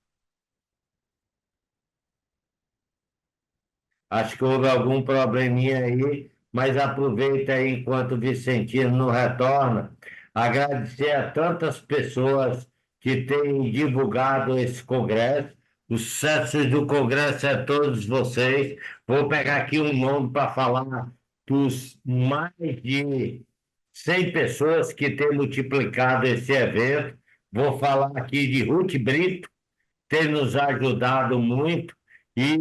Acho que houve algum probleminha aí, mas aproveita aí enquanto o Vicentino não retorna, agradecer a tantas pessoas que têm divulgado esse congresso. O sucesso do congresso é todos vocês. Vou pegar aqui um nome para falar dos mais de 100 pessoas que têm multiplicado esse evento. Vou falar aqui de Ruth Brito, tem nos ajudado muito, e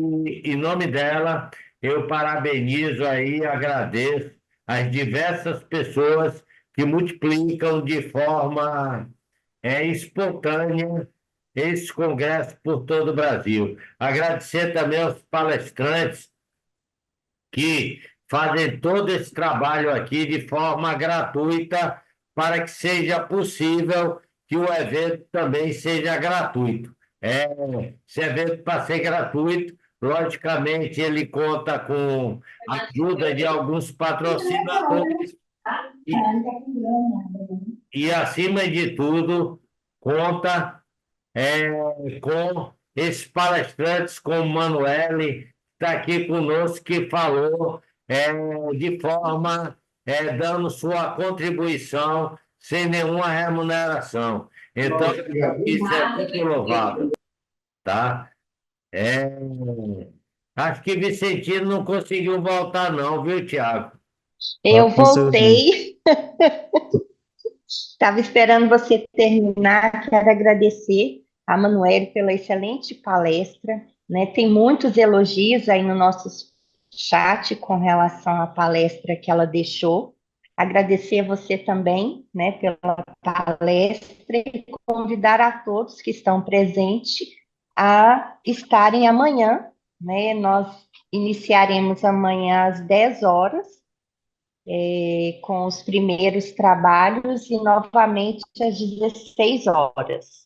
em nome dela eu parabenizo aí, agradeço as diversas pessoas que multiplicam de forma espontânea esse congresso por todo o Brasil. Agradecer também aos palestrantes que fazem todo esse trabalho aqui de forma gratuita para que seja possível que o evento também seja gratuito. Esse evento, para ser gratuito, logicamente, ele conta com a ajuda de alguns patrocinadores e acima de tudo, conta com esses palestrantes, como Manuele, que está aqui conosco, que falou de forma, dando sua contribuição sem nenhuma remuneração. Então, isso é muito louvável, tá? É, acho que Vicentino não conseguiu voltar, não, viu, Tiago? Eu Aconteceu aqui. voltei, estava esperando você terminar. Quero agradecer a Manuele pela excelente palestra, né? Tem muitos elogios aí no nosso chat com relação à palestra que ela deixou. Agradecer a você também, né, pela palestra, e convidar a todos que estão presentes a estarem amanhã, né? Nós iniciaremos amanhã às 10 horas, com os primeiros trabalhos, e novamente às 16 horas.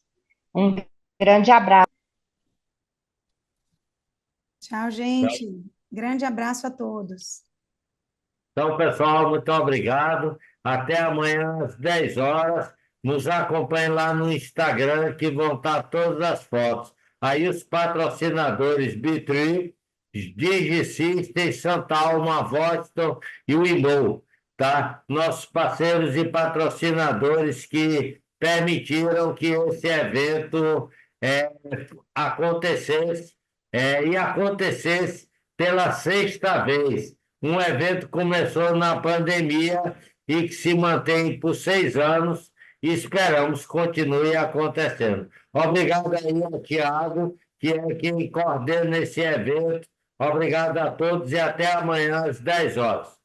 Um Grande abraço. Tchau, gente. Grande abraço a todos. Então, pessoal, muito obrigado. Até amanhã às 10 horas. Nos acompanhe lá no Instagram, que vão estar todas as fotos. Aí os patrocinadores Bitri, DigiSystem, Santa Alma, Voston e o Imol, tá? Nossos parceiros e patrocinadores que permitiram que esse evento é, acontecesse, e acontecesse pela sexta vez. Um evento que começou na pandemia e que se mantém por 6 anos e esperamos que continue acontecendo. Obrigado aí ao Tiago, que é quem coordena esse evento. Obrigado a todos e até amanhã às 10 horas.